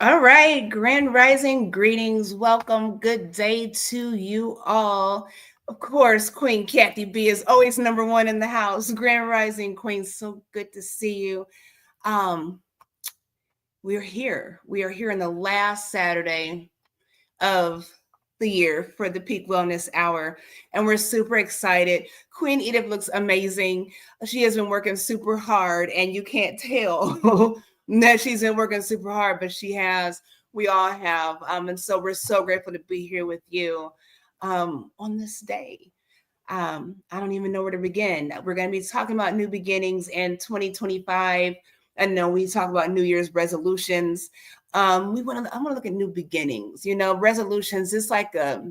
All right, Grand Rising greetings. Welcome. Good day to you all. Of course, Queen Kathy B is always number one in the house. Grand Rising Queen, so good to see you. Um, we're here. We are here on the last Saturday of the year for the Peak Wellness Hour, and we're super excited. Queen Edith looks amazing. She has been working super hard, and you can't tell that she's been working super hard, but she has. We all have, and so we're so grateful to be here with you on this day. I don't even know where to begin. We're going to be talking about new beginnings in 2025. I know we talk about New Year's resolutions. I want to look at new beginnings. You know, resolutions is like I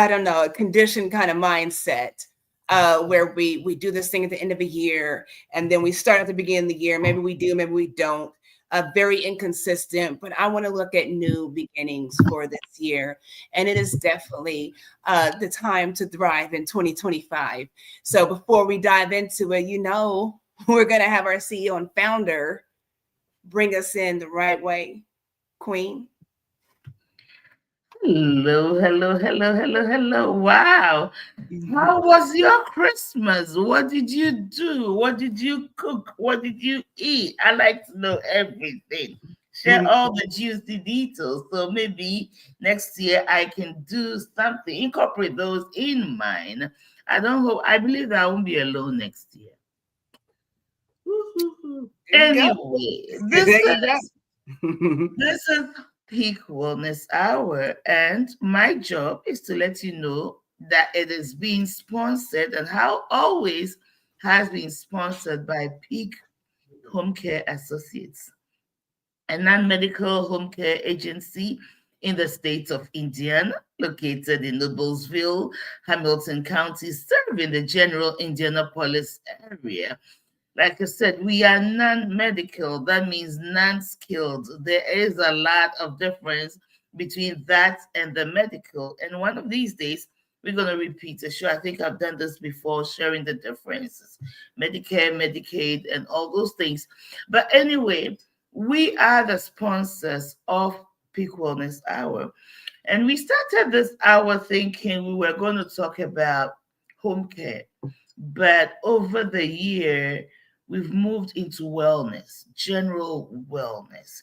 don't know, a conditioned kind of mindset where we do this thing at the end of a year, and then we start at the beginning of the year. Maybe we do, maybe we don't. Very inconsistent, but I want to look at new beginnings for this year. And it is definitely the time to thrive in 2025. So before we dive into it, we're going to have our CEO and founder bring us in the right way. Queen. Hello. Wow. How was your Christmas? What did you do? What did you cook? What did you eat? I like to know everything. Share all the juicy details. So maybe next year I can do something, incorporate those in mine. I believe that I won't be alone next year. There you go. Anyway, There you go. this is Peak Wellness Hour, and my job is to let you know that it is being sponsored and how always has been sponsored by Peak Homecare Associates, a non-medical home care agency in the state of Indiana, located in Noblesville, Hamilton County, serving the general Indianapolis area. Like I said, we are non-medical. That means non-skilled. There is a lot of difference between that and the medical. And one of these days, we're going to repeat a show. I think I've done this before, sharing the differences, Medicare, Medicaid, and all those things. But anyway, we are the sponsors of Peak Wellness Hour. And we started this hour thinking we were going to talk about home care. But over the year, we've moved into wellness, general wellness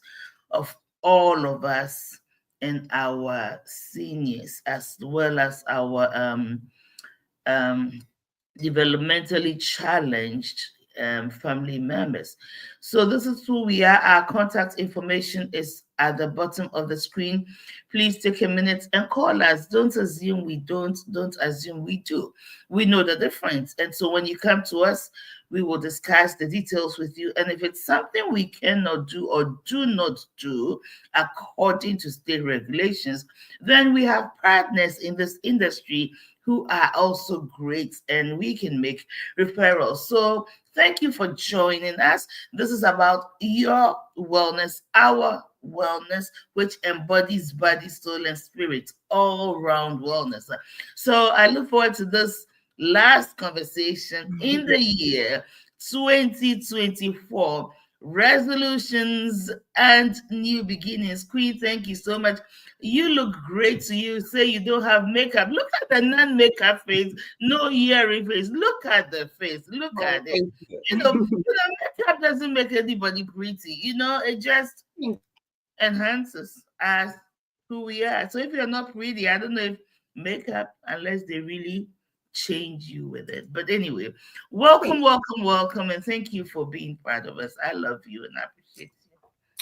of all of us and our seniors, as well as our um, developmentally challenged family members. So this is who we are. Our contact information is at the bottom of the screen. Please take a minute and call us. Don't assume we don't. Don't assume we do. We know the difference. And so when you come to us, we will discuss the details with you. And if it's something we cannot do or do not do according to state regulations, then we have partners in this industry who are also great, and we can make referrals. So thank you for joining us. This is about your wellness, our wellness, which embodies body, soul, and spirit, all round wellness. So I look forward to this last conversation in the year 2024. Resolutions and new beginnings. Queen, thank you so much. You look great to you. Say you don't have makeup. Look at the non-makeup face, no earring face. Look at the face. Look at it. Makeup doesn't make anybody pretty. It just enhances as who we are. So if you're not pretty, I don't know if makeup, unless they really change you with it. But anyway, welcome, and thank you for being part of us. I love you and I appreciate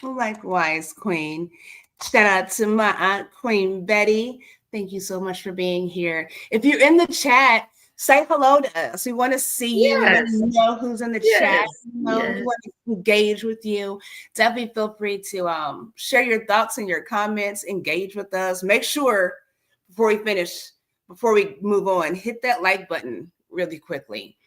you. Likewise, Queen. Shout out to my aunt, Queen Betty. Thank you so much for being here. If you're in the chat, say hello to us. We want to see you. We want to know who's in the chat. We want to engage with you. Definitely feel free to share your thoughts and your comments. Engage with us. Make sure before we move on, hit that like button really quickly.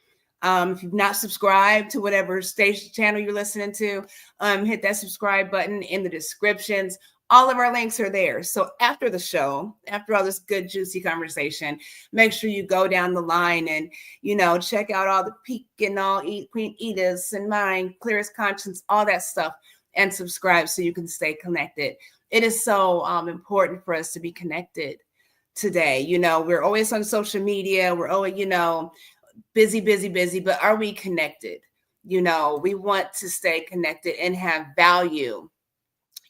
If you've not subscribed to whatever station channel you're listening to, hit that subscribe button in the descriptions. All of our links are there. So after the show, after all this good, juicy conversation, make sure you go down the line and, check out all the Peak and all Queen Edith's and mine, Clearest Conscience, all that stuff. and subscribe so you can stay connected. It is so important for us to be connected today. You know, we're always on social media. We're always, you know, busy, busy, busy, but are we connected? You know, we want to stay connected and have value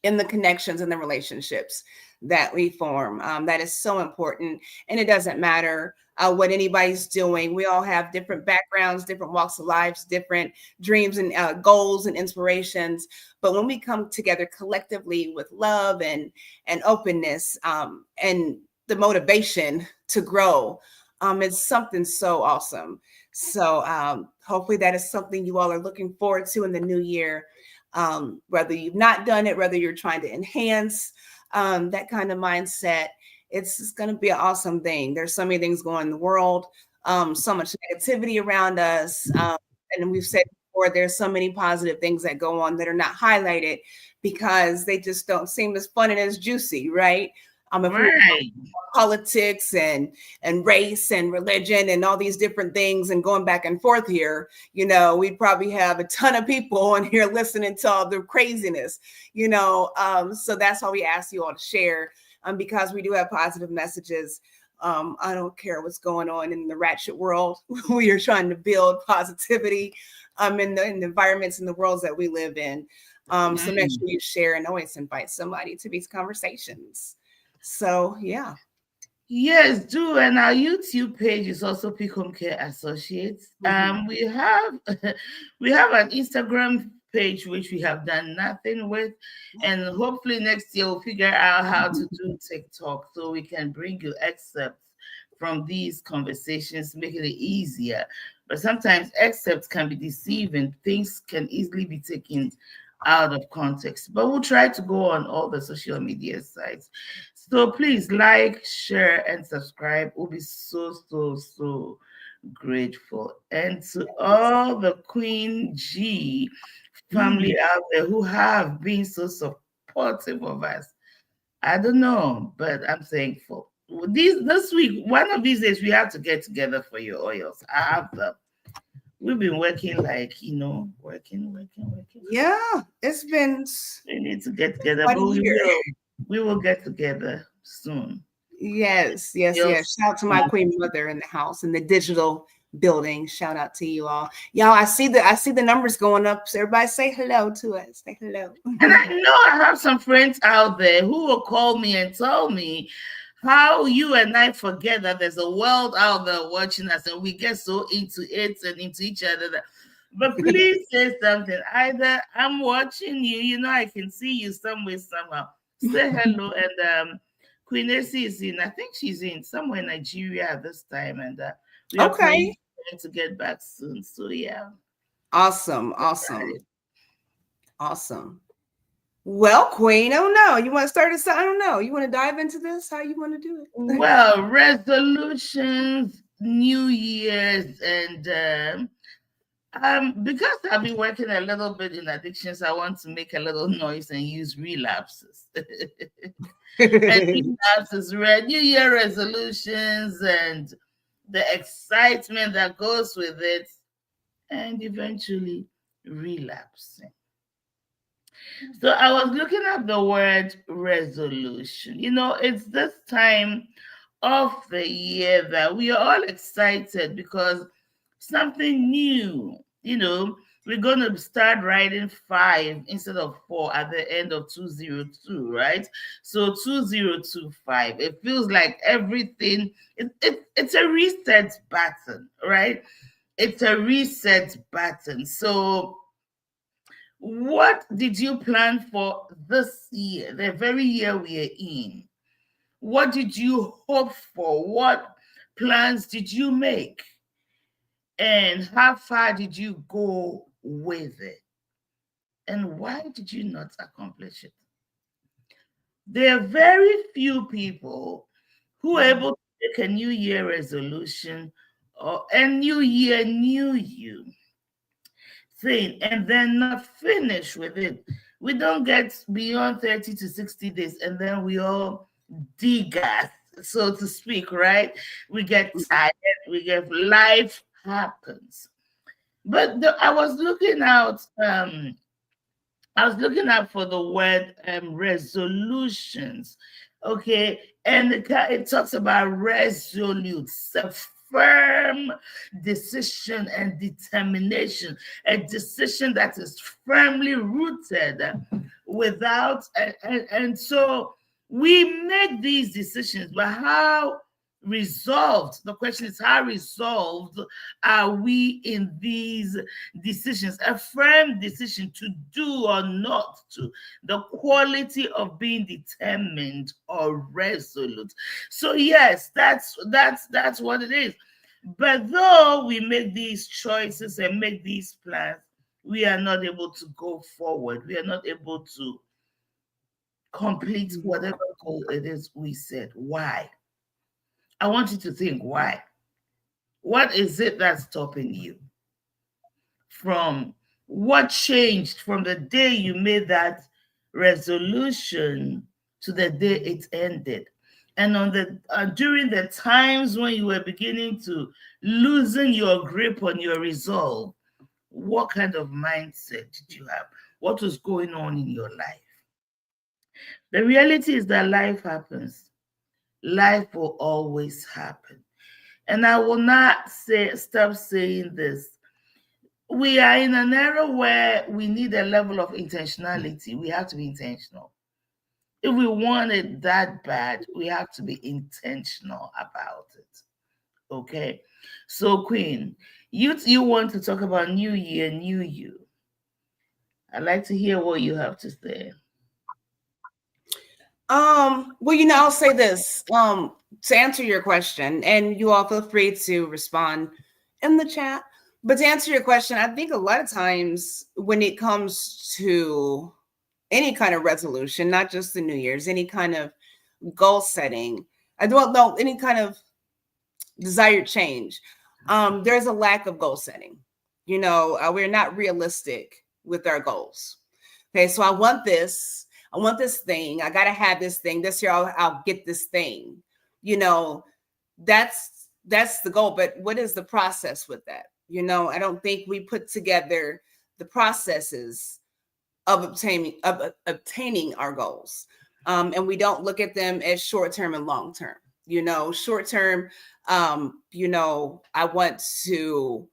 in the connections and the relationships that we form. That is so important. And it doesn't matter what anybody's doing. We all have different backgrounds, different walks of lives, different dreams and goals and inspirations. But when we come together collectively with love and openness and the motivation to grow, it's something so awesome. So hopefully that is something you all are looking forward to in the new year. Whether you've not done it, whether you're trying to enhance that kind of mindset, it's going to be an awesome thing. There's so many things going in the world, so much negativity around us. And we've said before, there's so many positive things that go on that are not highlighted because they just don't seem as fun and as juicy, right? If Right. politics and race and religion and all these different things and going back and forth here, you know, we'd probably have a ton of people on here listening to all the craziness, you know. So that's why we ask you all to share, because we do have positive messages. I don't care what's going on in the ratchet world. We are trying to build positivity in the environments and the worlds that we live in. So make sure you share and always invite somebody to these conversations. So yeah. Yes, do. And our YouTube page is also Peak Home Care Associates. We have we have an Instagram page which we have done nothing with, and hopefully next year we'll figure out how to do TikTok so we can bring you excerpts from these conversations, making it easier. But sometimes excerpts can be deceiving. Things can easily be taken out of context. But we'll try to go on all the social media sites. So please like, share, and subscribe. We'll be so grateful. And to all the Queen G family out there who have been so supportive of us, I don't know, but I'm thankful. This week, one of these days, we have to get together for your oils. I have them. We've been working like, you know, working. Yeah, it's been We need to get together, quite but a year. we will get together soon. Yes. Yes. Shout out to my queen mother in the house in the digital building. Shout out to you all. Y'all, I see the numbers going up. So everybody say hello to us. Say hello. And I know I have some friends out there who will call me and tell me how you and I forget that there's a world out there watching us and we get so into it and into each other. But please say something. Either I'm watching you, you know, I can see you somewhere, somehow. Say hello. And Queen AC is in, I think she's in somewhere in Nigeria at this time. And we are praying to get back soon. So, yeah. Awesome. Well, Queen, I don't know. You want to start us? I don't know. You want to dive into this? How you want to do it? Well, resolutions, New Year's, and because I've been working a little bit in addictions, I want to make a little noise and use relapses. And relapses, New Year resolutions, and the excitement that goes with it, and eventually relapsing. So I was looking at the word resolution. You know, it's this time of the year that we are all excited because something new, you know, we're going to start writing 5 instead of 4 at the end of 2022, right? So 2025, it feels like everything, it's a reset button, right? It's a reset button. So what did you plan for this year, the very year we are in? What did you hope for? What plans did you make? And how far did you go with it? And why did you not accomplish it? There are very few people who are able to make a New Year resolution or a New Year, new you thing and then not finish with it. We don't get beyond 30 to 60 days and then we all degas, so to speak, right? We get tired, we get life happens. But I was looking out I was looking up for the word resolutions. Okay. And it talks about resolutes, a firm decision and determination, a decision that is firmly rooted without, and so we make these decisions, but how resolved, the question is, how resolved are we in these decisions? A firm decision to do or not to, the quality of being determined or resolute. So yes, that's what it is. But though we make these choices and make these plans, we are not able to go forward. We are not able to complete whatever goal it is we set. Why? I want you to think why. What is it that's stopping you from, what changed from the day you made that resolution to the day it ended? And on the during the times when you were beginning to loosen your grip on your resolve, what kind of mindset did you have? What was going on in your life? The reality is that life happens. Life will always happen. And I will not stop saying this. We are in an era where we need a level of intentionality. We have to be intentional. If we want it that bad, we have to be intentional about it. Okay? So, Queen, you want to talk about New Year, New You. I'd like to hear what you have to say. Well, I'll say this, to answer your question, and you all feel free to respond in the chat. But to answer your question, I think a lot of times when it comes to any kind of resolution, not just the New Year's, any kind of goal setting, I don't know, any kind of desired change, there's a lack of goal setting. We're not realistic with our goals. Okay, so I want this thing. I got to have this thing. This year I'll get this thing. That's the goal. But what is the process with that? I don't think we put together the processes of obtaining our goals. And we don't look at them as short-term and long-term. Short-term, I want to,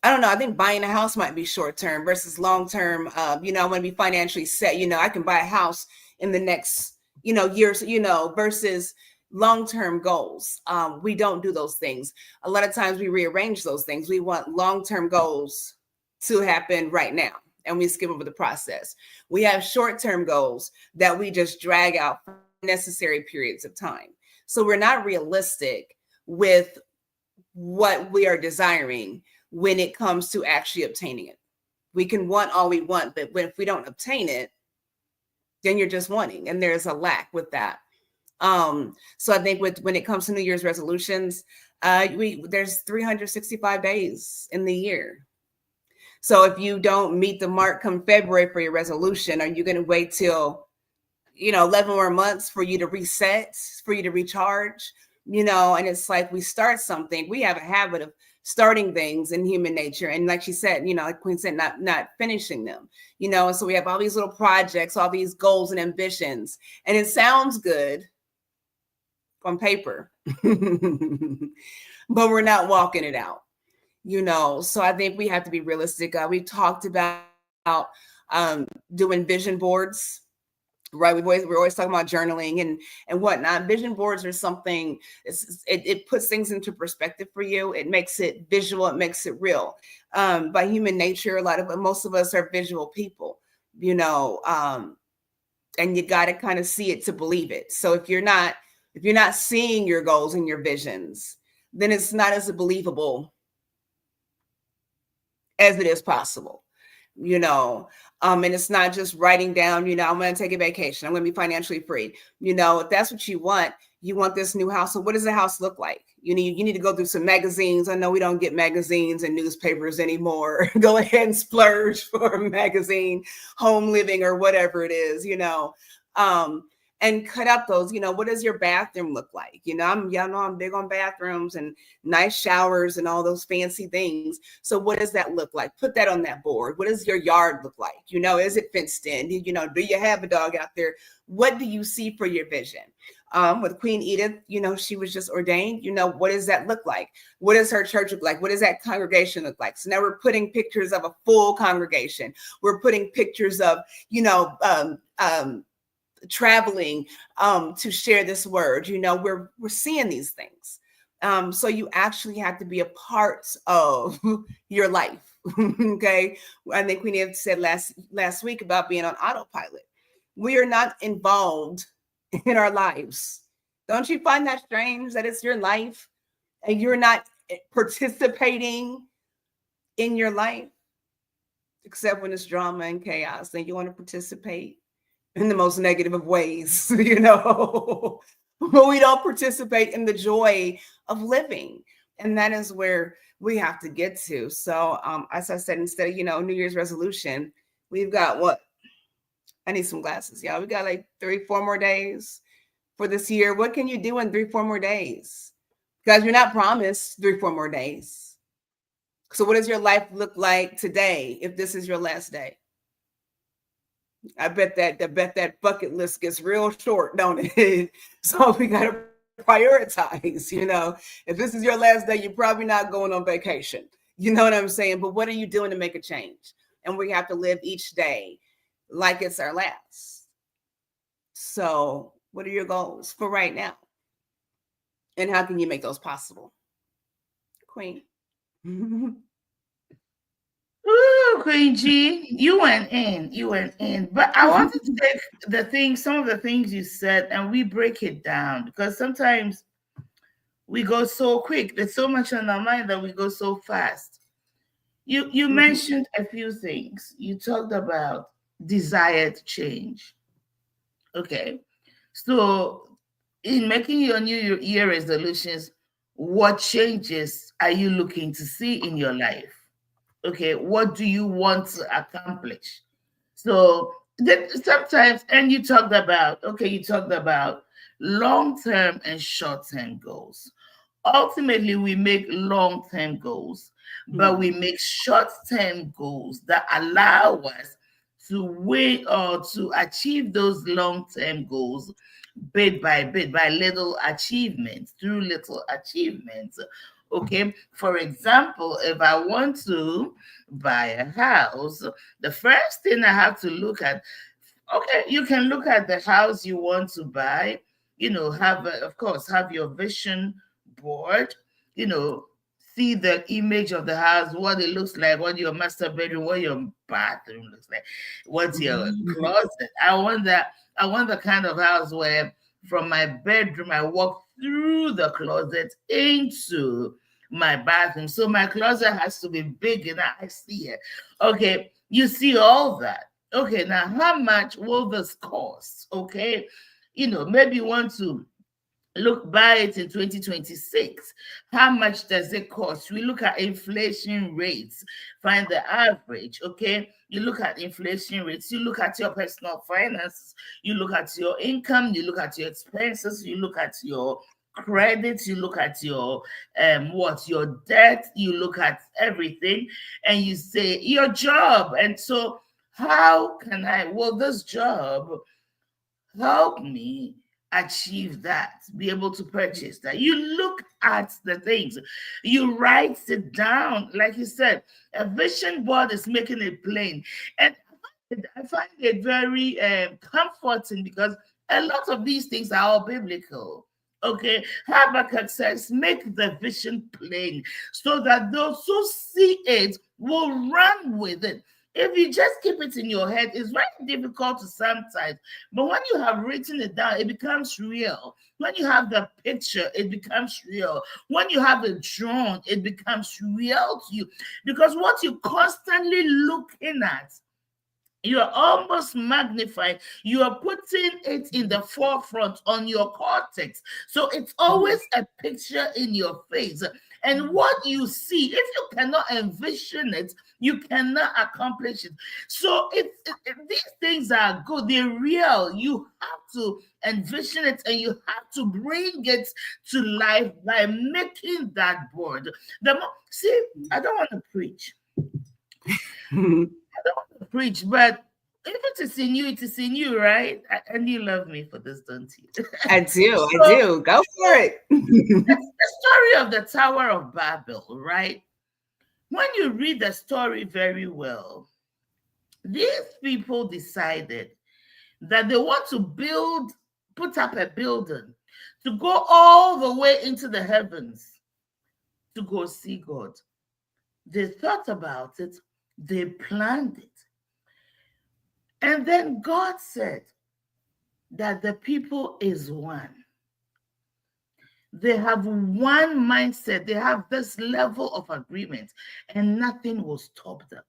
I don't know. I think buying a house might be short-term versus long-term. I want to be financially set. I can buy a house in the next, years, versus long-term goals. We don't do those things. A lot of times we rearrange those things. We want long-term goals to happen right now, and we skip over the process. We have short-term goals that we just drag out for necessary periods of time. So we're not realistic with what we are desiring when it comes to actually obtaining it. We can want all we want, but if we don't obtain it, then you're just wanting, and there's a lack with that. So I think when it comes to New Year's resolutions, there's 365 days in the year. So if you don't meet the mark come February for your resolution, are you going to wait till 11 more months for you to reset, for you to recharge? And it's like we start something. We have a habit of starting things in human nature, and like she said, like Queen said, not finishing them. And so we have all these little projects, all these goals and ambitions, and it sounds good on paper, but we're not walking it out. So I think we have to be realistic. We talked about doing vision boards. Right, we're always talking about journaling and whatnot. Vision boards are something. It puts things into perspective for you. It makes it visual. It makes it real. By human nature, most of us are visual people. And you got to kind of see it to believe it. So if you're not seeing your goals and your visions, then it's not as believable as it is possible. And it's not just writing down, I'm going to take a vacation. I'm going to be financially free. If that's what you want this new house. So what does the house look like? You need to go through some magazines. I know we don't get magazines and newspapers anymore. Go ahead and splurge for a magazine, Home Living or whatever it is, and cut out those, what does your bathroom look like? Y'all know I'm big on bathrooms and nice showers and all those fancy things. So what does that look like? Put that on that board. What does your yard look like? Is it fenced in? Do you have a dog out there? What do you see for your vision? With Queen Edith, she was just ordained. What does that look like? What does her church look like? What does that congregation look like? So now we're putting pictures of a full congregation. We're putting pictures of, traveling to share this word. We're seeing these things. So you actually have to be a part of your life. Okay. I think Queen Edith said last week about being on autopilot. We are not involved in our lives. Don't you find that strange that it's your life and you're not participating in your life? Except when it's drama and chaos, then you want to participate in the most negative of ways, but we don't participate in the joy of living. And that is where we have to get to. So as I said, instead of, New Year's resolution, we've got what? I need some glasses, y'all. We got like 3-4 more days for this year. What can you do in 3-4 more days? Because you're not promised 3-4 more days. So what does your life look like today if this is your last day? I bet that bucket list gets real short, don't it? So we got to prioritize, if this is your last day, you're probably not going on vacation. You know what I'm saying? But what are you doing to make a change? And we have to live each day like it's our last. So what are your goals for right now? And how can you make those possible? Queen. Ooh, Queen G, you went in. But I wanted to take some of the things you said, and we break it down, because sometimes we go so quick. There's so much on our mind that we go so fast. You mentioned a few things. You talked about desired change. Okay. So in making your New Year resolutions, what changes are you looking to see in your life? Okay, what do you want to accomplish? So sometimes, and you talked about long-term and short-term goals. Ultimately, we make long-term goals, but we make short-term goals that allow us to wait or to achieve those long-term goals bit by bit, by little achievements, through little achievements. Okay, for example, if I want to buy a house, the first thing I have to look at, okay, you can look at the house you want to buy, of course, have your vision board, see the image of the house, what it looks like, what your master bedroom, what your bathroom looks like, what's your closet. I want the kind of house where from my bedroom I walk through the closet into my bathroom. So my closet has to be big enough. I see it. Okay, you see all that. Okay, now how much will this cost? Okay, maybe you want to buy it in 2026. How much does it cost? We look at inflation rates, find the average. Okay, you look at inflation rates, you look at your personal finances, you look at your income, you look at your expenses, you look at your credits, you look at your your debt, you look at everything, and you say your job. And so how can this job help me achieve that, be able to purchase that? You look at the things, you write it down. Like you said, a vision board is making it plain. And I find it very comforting, because a lot of these things are all biblical. Okay, Habakkuk says, make the vision plain so that those who see it will run with it. If you just keep it in your head, it's very difficult to sometimes. But when you have written it down, it becomes real. When you have the picture, it becomes real. When you have it drawn, it becomes real to you. Because what you're constantly looking at, you're almost magnifying, you are putting it in the forefront on your cortex. So it's always a picture in your face. And what you see, if you cannot envision it, you cannot accomplish it. So these things are good. They're real. You have to envision it and you have to bring it to life by making that board. See, I don't want to preach. But if it is in you, it is in you, right? And you love me for this, don't you? I do. Go for it. The story of the Tower of Babel, right? When you read the story very well, these people decided that they want to put up a building to go all the way into the heavens to go see God. They thought about it, they planned it. And then God said that the people is one. They have one mindset. They have this level of agreement, and nothing will stop them.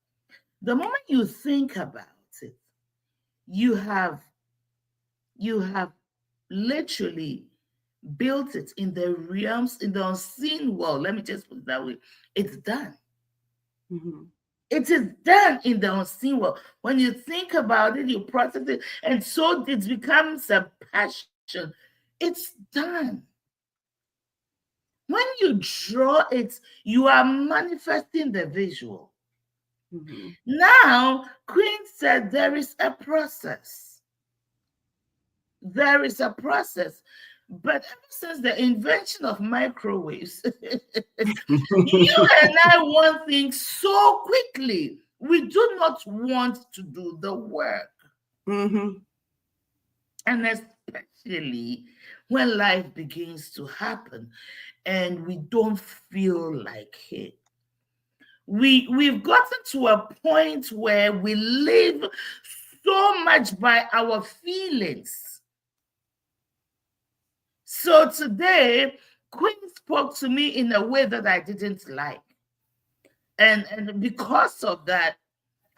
The moment you think about it, you have literally built it in the realms, in the unseen world. Let me just put it that way. It's done. Mm-hmm. It is done in the unseen world. When you think about it, you process it, and so it becomes a passion. It's done. When you draw it, you are manifesting the visual. Mm-hmm. Now, Queen said there is a process. There is a process. But ever since the invention of microwaves, you and I want things so quickly. We do not want to do the work. Mm-hmm. And especially when life begins to happen and we don't feel like it. We've gotten to a point where we live so much by our feelings. So today, Queen spoke to me in a way that I didn't like. And because of that,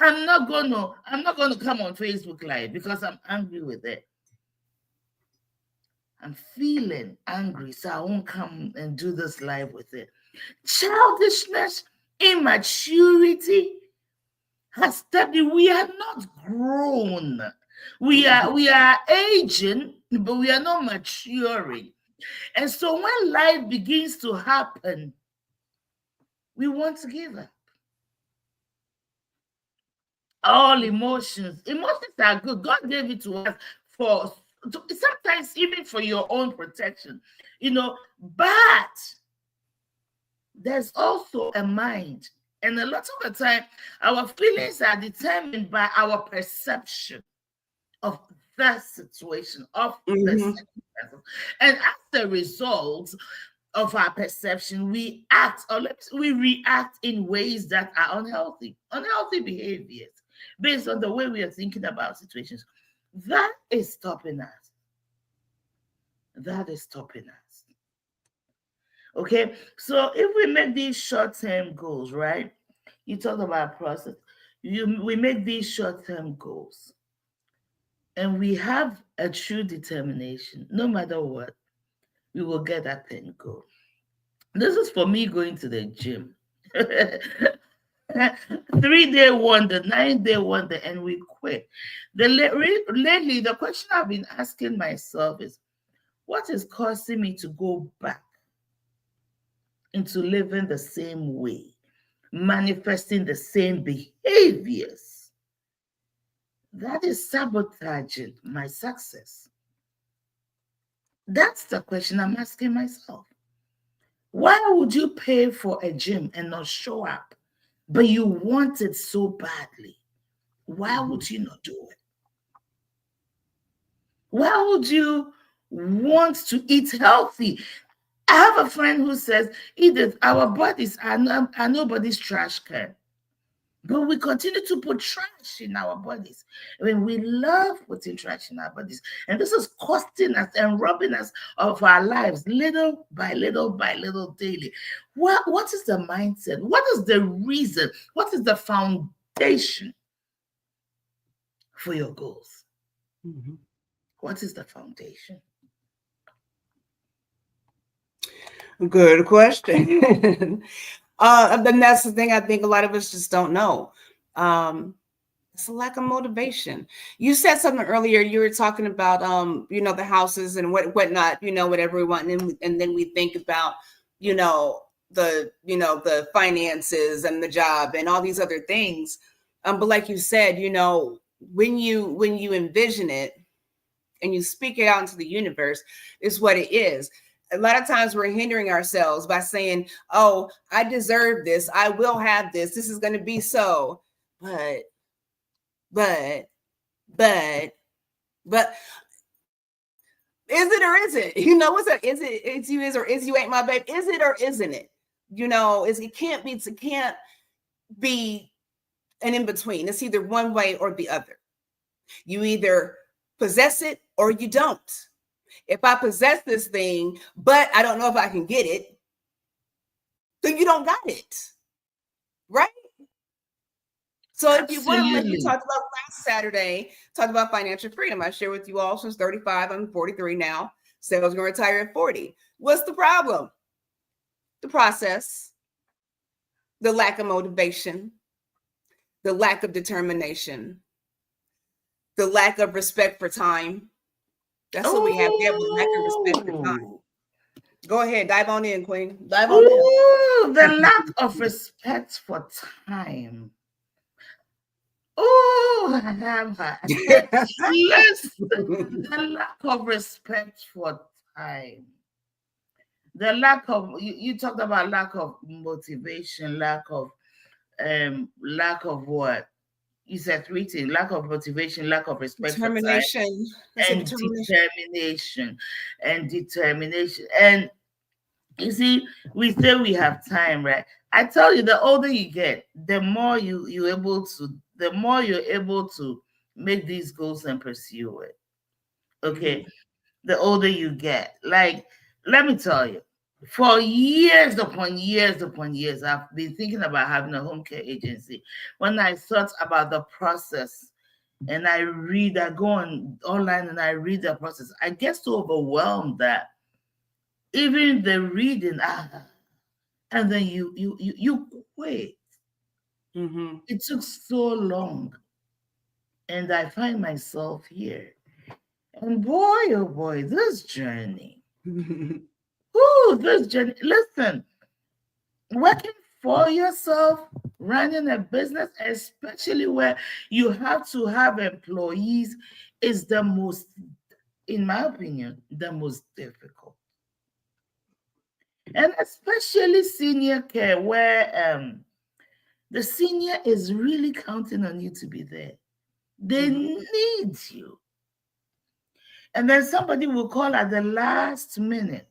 I'm not gonna come on Facebook Live because I'm angry with it. I'm feeling angry, so I won't come and do this live with it. Childishness, immaturity has stepped in. We are not grown. We are aging, but we are not maturing. And so when life begins to happen, we want to give up. All emotions are good. God gave it to us sometimes even for your own protection, but there's also a mind. And a lot of the time, our feelings are determined by our perception of the situation, of the circumstances. And as a result of our perception, we react in ways that are unhealthy behaviors based on the way we are thinking about situations. That is stopping us. Okay, so if we make these short-term goals, right? You talk about process. We make these short-term goals, and we have a true determination. No matter what, we will get that thing goal. This is for me going to the gym. 3-day wonder, 9-day wonder, and we quit. Lately, the question I've been asking myself is, what is causing me to go back into living the same way, manifesting the same behaviors? That is sabotaging my success. That's the question I'm asking myself. Why would you pay for a gym and not show up, but you want it so badly? Why would you not do it? Why would you want to eat healthy? I have a friend who says, Edith, our bodies are nobody's trash can. But we continue to put trash in our bodies. We love putting trash in our bodies. And this is costing us and robbing us of our lives little by little by little daily. What is the mindset? What is the reason? What is the foundation for your goals? Mm-hmm. What is the foundation? Good question. Then that's the thing I think a lot of us just don't know. It's a lack of motivation. You said something earlier. You were talking about the houses and whatnot, whatever we want, and then we think about, you know, the finances and the job and all these other things. But like you said, when you envision it and you speak it out into the universe, is what it is. A lot of times we're hindering ourselves by saying, oh, I deserve this, I will have this is going to be so. But but is it or is it? What's that? Is it, it's you, is or is you ain't my babe? Is it or isn't it? It can't be an in between. It's either one way or the other. You either possess it or you don't. If I possess this thing, but I don't know if I can get it, then you don't got it. Right? So if you want, like we talked about last Saturday, talked about financial freedom. I share with you all since 35, I'm 43 now. Said I was going to retire at 40. What's the problem? The process, the lack of motivation, the lack of determination, the lack of respect for time. That's what we have. We have a lack of respect for time. Go ahead, dive on in, Queen. Dive on in. The lack of respect for time. Oh, yes, the lack of respect for time. The lack of, you talked about lack of motivation, lack of what? You said 3 things: lack of motivation, lack of respect for time, and determination. And you see, we say we have time, right? I tell you, the older you get, the more you're able to make these goals and pursue it. Okay. Mm-hmm. The older you get, like, let me tell you, for years upon years, I've been thinking about having a home care agency. When I thought about the process and I go online and I read the process, I get so overwhelmed that even the reading, and then you quit. Mm-hmm. It took so long. And I find myself here. And boy, oh boy, this journey. This journey. Listen, working for yourself, running a business, especially where you have to have employees, is the most, in my opinion, the most difficult. And especially senior care, where the senior is really counting on you to be there. They need you. And then somebody will call at the last minute.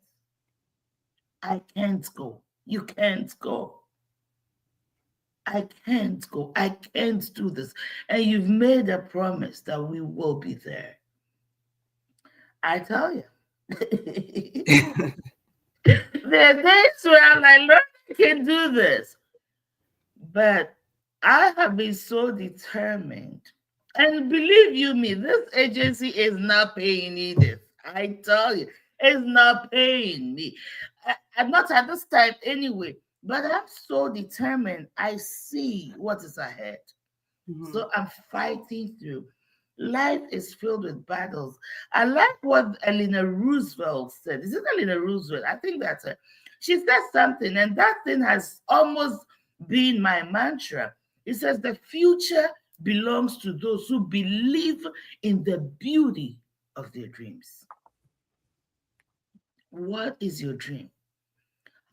I can't go. You can't go. I can't go. I can't do this. And you've made a promise that we will be there. I tell you. There are days where I'm like, Lord, I can do this. But I have been so determined. And believe you me, this agency is not paying Edith. I tell you, it's not paying me. I'm not at this time anyway, but I'm so determined. I see what is ahead. Mm-hmm. So I'm fighting through. Life is filled with battles. I like what Eleanor Roosevelt said. Is it Eleanor Roosevelt? I think that's her. She said something, and that thing has almost been my mantra. It says the future belongs to those who believe in the beauty of their dreams. What is your dream?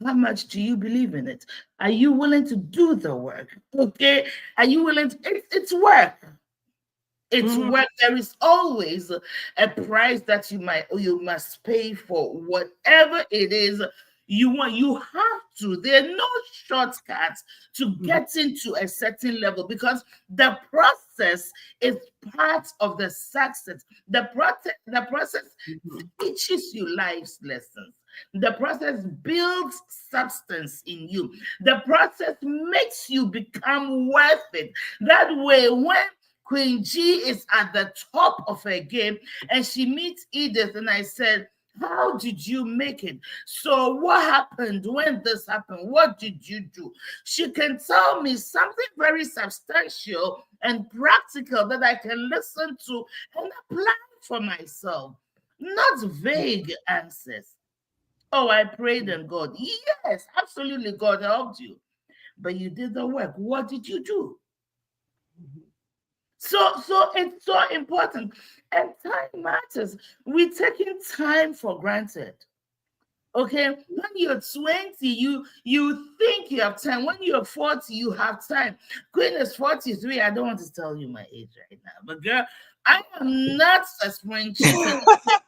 How much do you believe in it? Are you willing to do the work? Okay. Are you willing to, it's work. It's work. There is always a price that you must pay for whatever it is you want. You have to. There are no shortcuts to getting to a certain level, because the process is part of the success. The process teaches you life's lessons. The process builds substance in you. The process makes you become worth it. That way, when Queen G is at the top of her game and she meets Edith, and I said, How did you make it? So what happened when this happened? What did you do? She can tell me something very substantial and practical that I can listen to and apply for myself, not vague answers. Oh, I prayed and God. Yes, absolutely, God helped you. But you did the work. What did you do? So it's so important. And time matters. We're taking time for granted. Okay, when you're 20, you think you have time. When you're 40, you have time. Queen is 43. I don't want to tell you my age right now, but girl, I am not a spring chicken.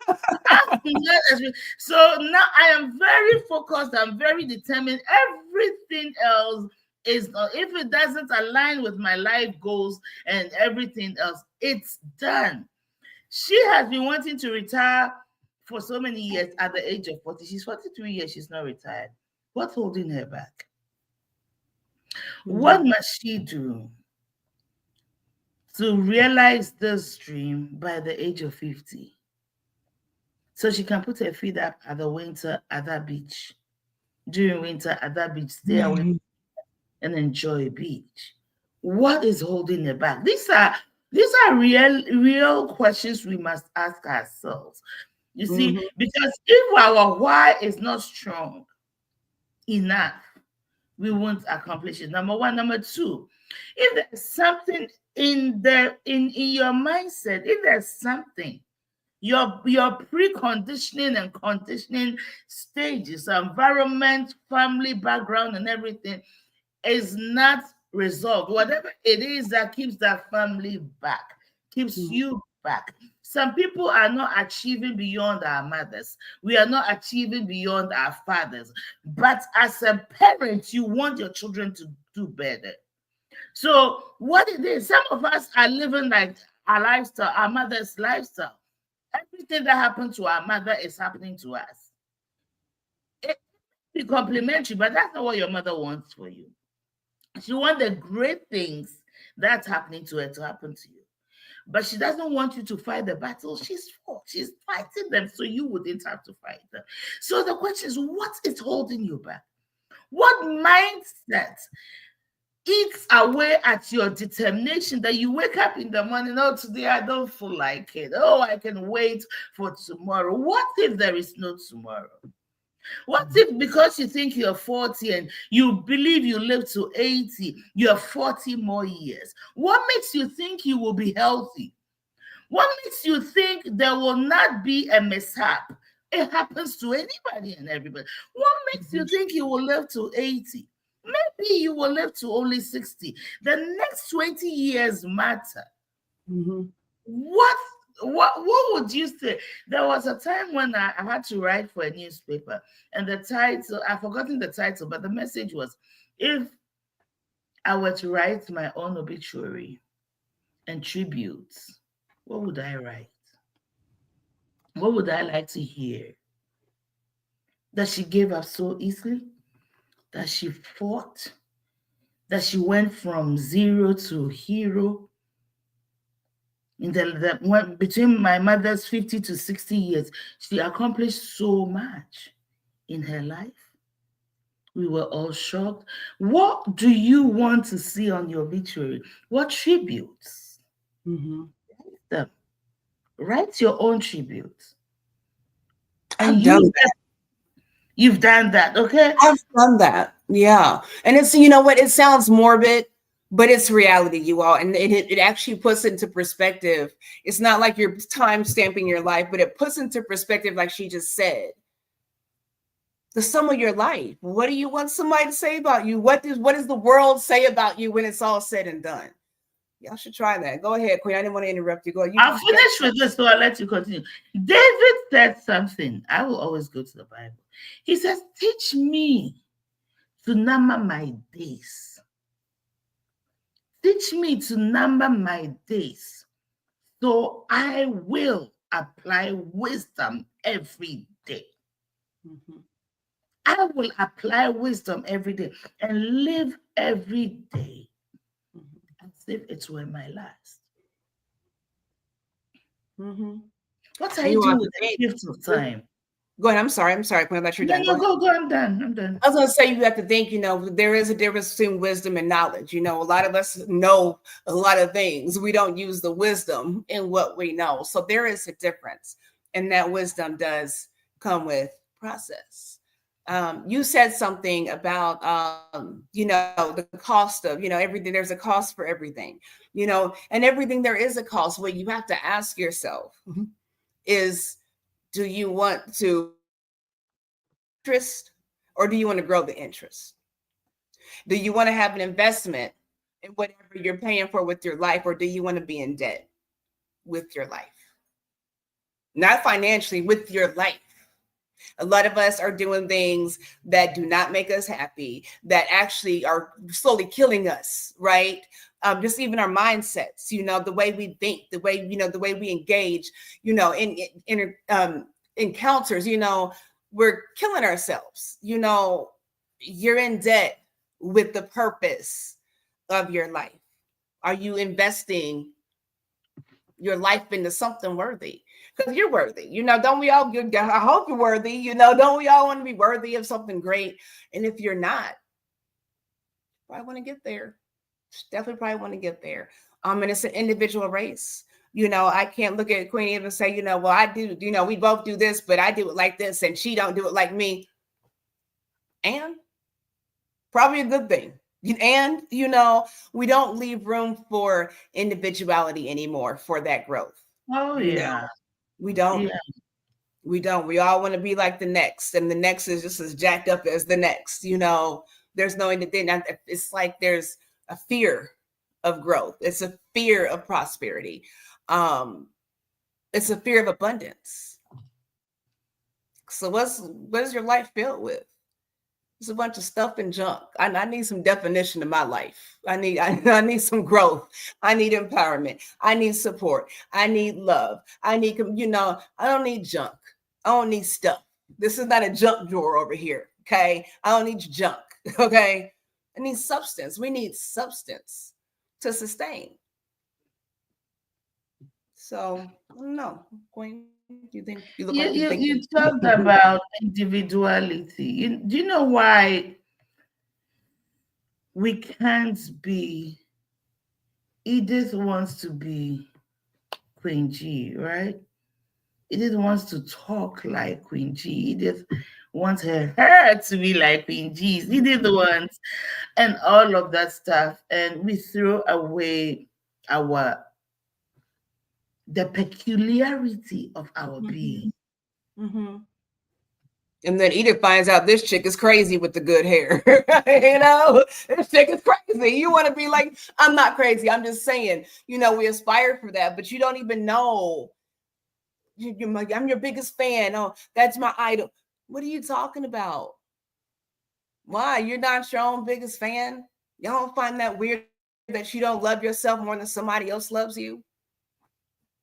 I'm not a spring. So now I am very focused. I'm very determined. Everything else is if it doesn't align with my life goals and everything else, it's done. She has been wanting to retire for so many years at the age of 40. She's 43 years, she's not retired. What's holding her back? What must she do to realize this dream by the age of 50? So she can put her feet up at the winter at that beach. During winter at that beach, stay away and enjoy beach. What is holding her back? These are real questions we must ask ourselves. You see, because if our why is not strong enough, we won't accomplish it. Number one. Number two, if there's something in your mindset, if there's something, your preconditioning and conditioning stages, environment, family background, and everything is not resolved, whatever it is that keeps that family back, keeps you back. Some people are not achieving beyond our mothers. We are not achieving beyond our fathers. But as a parent, you want your children to do better. So what it is, some of us are living like our lifestyle, our mother's lifestyle. Everything that happened to our mother is happening to us. It be complimentary, but that's not what your mother wants for you. She wants the great things that's happening to her to happen to you. But she doesn't want you to fight the battles she's fought. She's fighting them so you wouldn't have to fight them. So the question is, what is holding you back? What mindset eats away at your determination that you wake up in the morning, oh, today I don't feel like it. Oh, I can wait for tomorrow. What if there is no tomorrow? What if because you think you're 40 and you believe you live to 80, you have 40 more years? What makes you think you will be healthy? What makes you think there will not be a mishap? It happens to anybody and everybody. What makes you think you will live to 80? Maybe you will live to only 60. The next 20 years matter. What would you say? There was a time when I had to write for a newspaper, and the title, I've forgotten the title, but the message was, if I were to write my own obituary and tributes, what would I write? What would I like to hear? That she gave up so easily, that she fought, that she went from zero to hero. In between my mother's 50 to 60 years, she accomplished so much in her life. We were all shocked. What do you want to see on your obituary? What tributes? Write your own tributes. And I've done that. You've done that, okay? I've done that. Yeah. And it's, you know what, it sounds morbid, but it's reality, you all. And it actually puts into perspective. It's not like you're time stamping your life, but it puts into perspective, like she just said, the sum of your life. What do you want somebody to say about you? What does the world say about you when it's all said and done? Y'all should try that. Go ahead, Queen. I didn't want to interrupt you. Go ahead. I'll finish with this, so I'll let you continue. David said something. I will always go to the Bible. He says, teach me to number my days. Teach me to number my days, so I will apply wisdom every day. I will apply wisdom every day and live every day as if it were my last. What are you doing with the gift of time? Go ahead. I'm sorry. Queen, let you No, done. Go no, ahead. go, I'm done. I'm done. I was going to say, you have to think, there is a difference between wisdom and knowledge. A lot of us know a lot of things. We don't use the wisdom in what we know. So there is a difference. And that wisdom does come with process. You said something about, the cost of, everything. There's a cost for everything, and everything there is a cost. What you have to ask yourself is, do you want to interest or do you want to grow the interest? Do you want to have an investment in whatever you're paying for with your life, or do you want to be in debt with your life? Not financially, with your life. A lot of us are doing things that do not make us happy, that actually are slowly killing us, right? Just even our mindsets, the way we think, the way we engage, in encounters, we're killing ourselves. You're in debt with the purpose of your life. Are you investing your life into something worthy? Because you're worthy. Don't we all, I hope you're worthy. Don't we all want to be worthy of something great? And if you're not, probably want to get there. Definitely probably want to get there. And it's an individual race. I can't look at Queen Eve and say, well, I do, we both do this, but I do it like this and she don't do it like me. And probably a good thing. And, we don't leave room for individuality anymore for that growth. Oh, yeah. We don't. Yeah. We don't. We all want to be like the next. And the next is just as jacked up as the next. There's no anything. It's like there's a fear of growth. It's a fear of prosperity. It's a fear of abundance. So what is your life filled with? It's a bunch of stuff and junk. I need some definition of my life. I need some growth. I need empowerment. I need support. I need love. I don't need junk. I don't need stuff. This is not a junk drawer over here. Okay. I don't need junk. Okay. I need substance. We need substance to sustain. So no, Queen, you look like you think. You talked about individuality. Do you know why we can't be? Edith wants to be Queen G, right? Edith wants to talk like Queen G. Edith wants her hair to be like Queen G's. Edith wants, and all of that stuff. And we throw away the peculiarity of our being. Mm-hmm. And then Edith finds out this chick is crazy with the good hair. This chick is crazy. You want to be like, I'm not crazy. I'm just saying, we aspire for that, but you don't even know. You're like, I'm your biggest fan. Oh, that's my idol. What are you talking about? Why? You're not your own biggest fan? You don't find that weird that you don't love yourself more than somebody else loves you?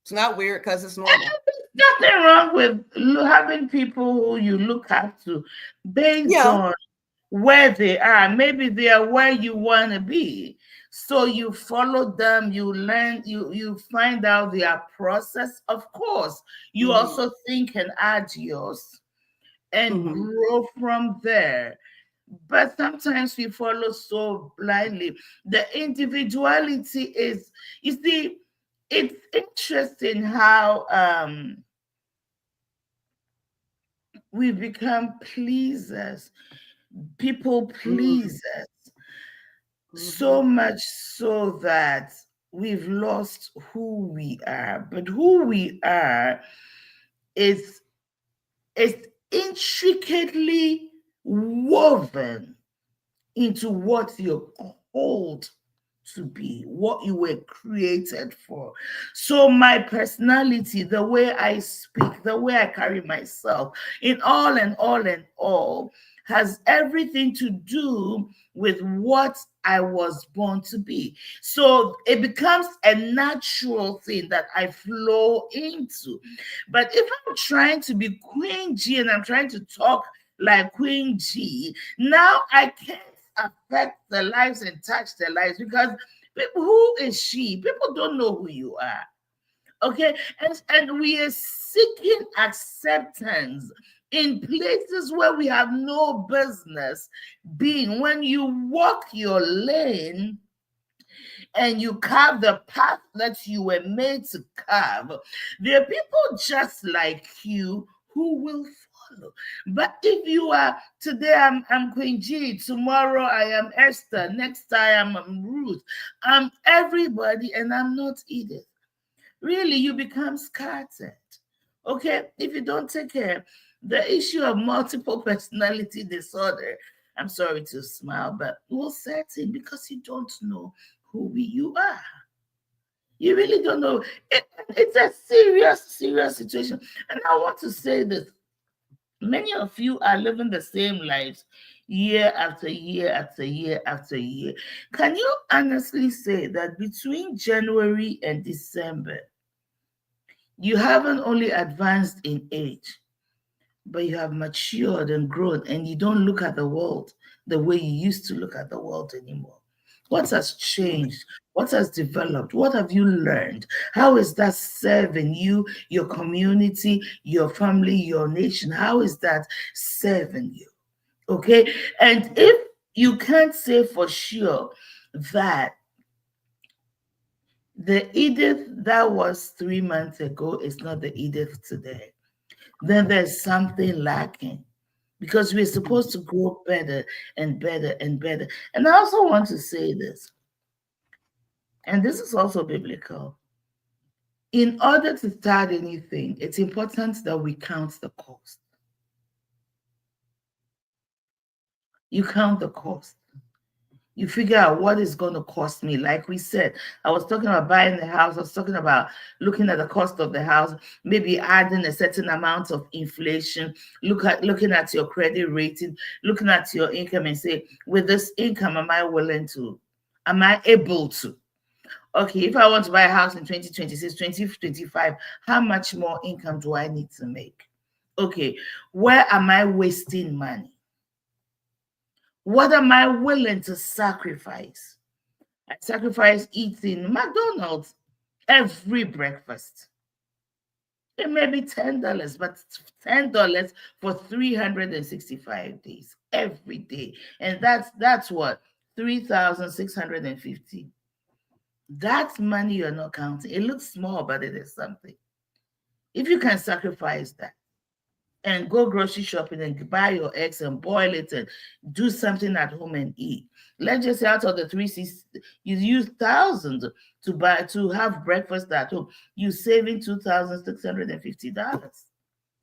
It's not weird because it's normal. Nothing wrong with having people who you look up to based on where they are. Maybe they are where you want to be. So you follow them, you learn, you find out their process. Of course, you also think and add yours and grow from there. But sometimes we follow so blindly. The individuality is, you see, it's interesting how we become pleasers, people pleasers, so much so that we've lost who we are. But who we are is intricately woven into what you're called to be, what you were created for. So my personality, the way I speak, the way I carry myself, in all and all and all, has everything to do with what I was born to be. So it becomes a natural thing that I flow into. But if I'm trying to be Queen G and I'm trying to talk like Queen G, now I can't affect their lives and touch their lives because people, who is she? People don't know who you are. Okay, and we are seeking acceptance in places where we have no business being. When you walk your lane and you carve the path that you were made to carve, there are people just like you who will follow. But if you are, today I'm Queen G, tomorrow I am Esther, next time I'm Ruth, I'm everybody and I'm not Edith, really you become scattered. Okay, if you don't take care, the issue of multiple personality disorder, I'm sorry to smile, but will set in because you don't know who you are. You really don't know. It's a serious, serious situation. And I want to say this. Many of you are living the same lives year after year after year after year. Can you honestly say that between January and December, you haven't only advanced in age, but you have matured and grown, and you don't look at the world the way you used to look at the world anymore? What has changed? What has developed? What have you learned? How is that serving you, your community, your family, your nation? How is that serving you? Okay. And if you can't say for sure that the Edith that was 3 months ago is not the Edith today, then there's something lacking, because we're supposed to grow better and better and better. And I also want to say this, and this is also biblical. In order to start anything, it's important that we count the cost. You count the cost. You figure out what is going to cost me. Like we said, I was talking about buying the house. I was talking about looking at the cost of the house, maybe adding a certain amount of inflation, looking at your credit rating, looking at your income and say, with this income, am I able to? Okay, if I want to buy a house in 2026, 2025, how much more income do I need to make? Okay, where am I wasting money? What am I willing to sacrifice? I sacrifice eating McDonald's every breakfast. It may be $10, but $10 for 365 days every day. And that's what? 3,650. That's money you're not counting. It looks small, but it is something. If you can sacrifice that and go grocery shopping and buy your eggs and boil it and do something at home and eat. Let's just say out of the 360, you use thousands to have breakfast at home. You're saving $2,650.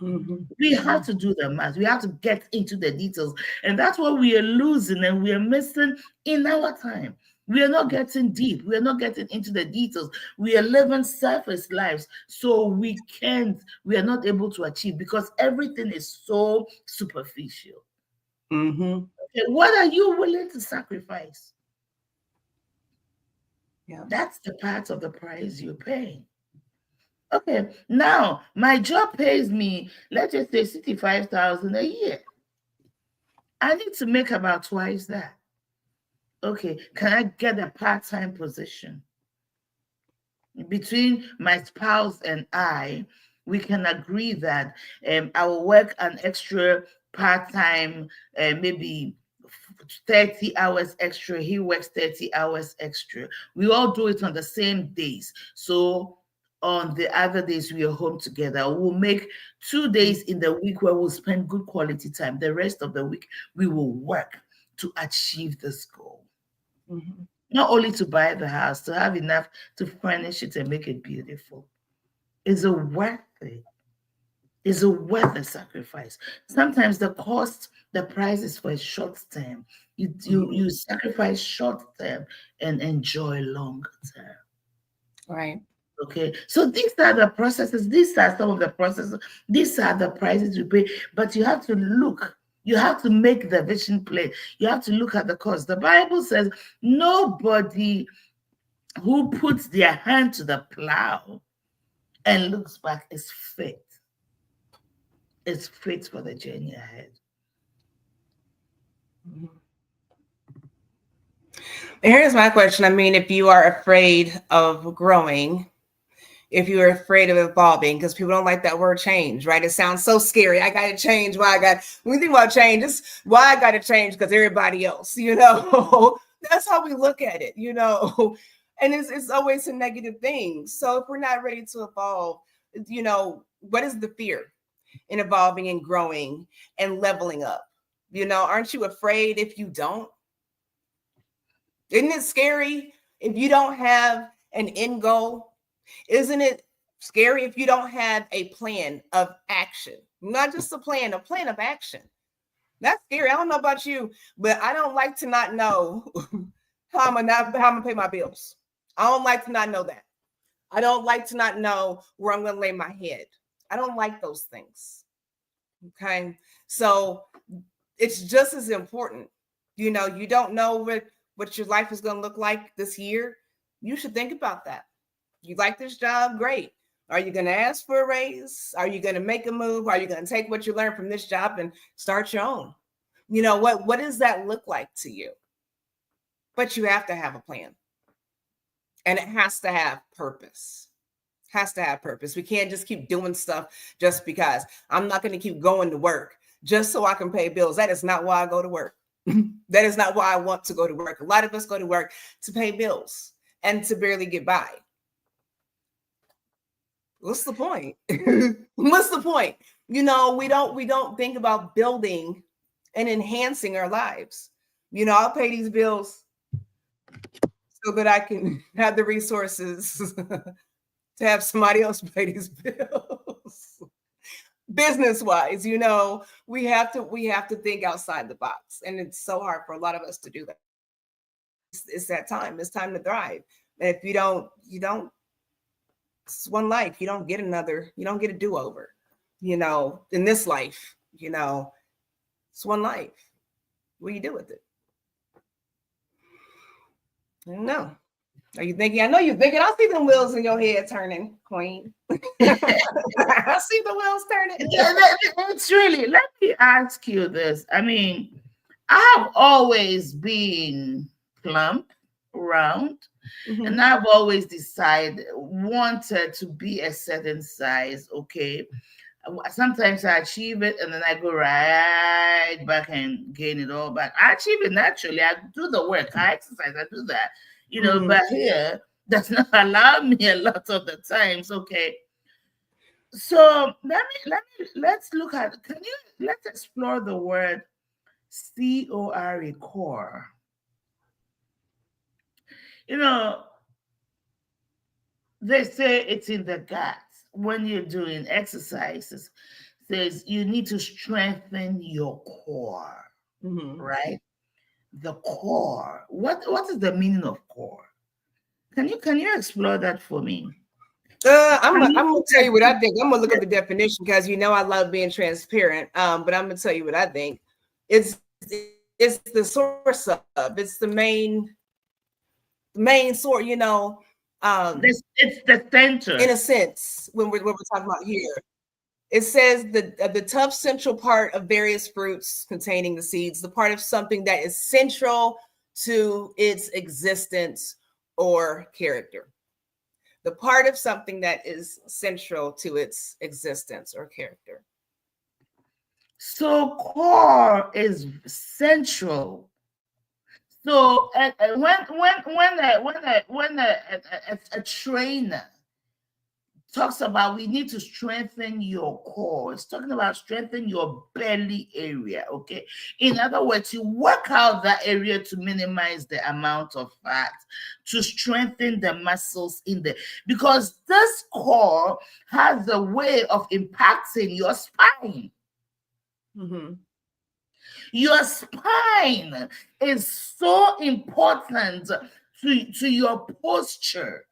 Mm-hmm. We have to do the math. We have to get into the details. And that's what we are losing and we are missing in our time. We are not getting deep. We are not getting into the details. We are living surface lives. So we are not able to achieve because everything is so superficial. Mm-hmm. Okay, what are you willing to sacrifice? Yeah. That's the part of the price you're paying. Okay, now my job pays me, let's just say 65,000 a year. I need to make about twice that. Okay, can I get a part-time position? Between my spouse and I, we can agree that I will work an extra part-time, maybe 30 hours extra. He works 30 hours extra. We all do it on the same days. So on the other days, we are home together. We'll make 2 days in the week where we'll spend good quality time. The rest of the week, we will work to achieve this goal. Mm-hmm. Not only to buy the house, to have enough to furnish it and make it beautiful. Is it worth it? Is it worth the sacrifice? Sometimes the price is for a short term. You sacrifice short term and enjoy long term. Right. Okay, so these are the processes. These are some of the processes. These are the prices you pay. But you have to look. You have to make the vision plain. You have to look at the cost. The Bible says nobody who puts their hand to the plow and looks back is fit. Is fit for the journey ahead. Mm-hmm. Here's my question. I mean, if you are afraid of growing, if you're afraid of evolving, because people don't like that word change, right? It sounds so scary. I got to change. When we think about change, it's why I got to change because everybody else, that's how we look at it, and it's always a negative thing. So if we're not ready to evolve, what is the fear in evolving and growing and leveling up? Aren't you afraid if you don't? Isn't it scary if you don't have an end goal? Isn't it scary if you don't have a plan of action? Not just a plan of action. That's scary. I don't know about you, but I don't like to not know how I'm gonna pay my bills. I don't like to not know that. I don't like to not know where I'm gonna lay my head. I don't like those things. Okay. So it's just as important. You don't know what your life is going to look like this year. You should think about that. You like this job? Great. Are you going to ask for a raise? Are you going to make a move? Are you going to take what you learned from this job and start your own? What does that look like to you? But you have to have a plan. And it has to have purpose. We can't just keep doing stuff just because. I'm not going to keep going to work just so I can pay bills. That is not why I go to work. That is not why I want to go to work. A lot of us go to work to pay bills and to barely get by. What's the point? What's the point? We don't think about building and enhancing our lives. I'll pay these bills so that I can have the resources to have somebody else pay these bills. Business-wise, we have to think outside the box, and it's so hard for a lot of us to do that. It's that time. It's time to thrive. And if you don't, it's one life. You don't get a do-over. In this life, it's one life. What do you do with it? I don't know. Are you thinking? I know you're thinking. I see the wheels in your head turning, Queen. I see the wheels turning. It's really, let me ask you this. I mean, I've always been plump, round, and I've always wanted to be a certain size, okay? Sometimes I achieve it and then I go right back and gain it all back. I achieve it naturally. I do the work. I exercise. I do that. But here does not allow me a lot of the times. Okay. So let's look at, let's explore the word core. They say it's in the gut when you're doing exercises. Says you need to strengthen your core, right? The core. What is the meaning of core? Can you explore that for me? I'm gonna tell you what I think. I'm gonna look up the definition because I love being transparent. But I'm gonna tell you what I think. It's the source of. It's the main source. It's the center. In a sense, when we're talking about here, it says the tough central part of various fruits containing the seeds, the part of something that is central to its existence or character. The part of something that is central to its existence or character. So core is central. So when a trainer talks about we need to strengthen your core, it's talking about strengthen your belly area, okay? In other words, you work out that area to minimize the amount of fat, to strengthen the muscles in there, because this core has a way of impacting your spine. Your spine is so important to your posture.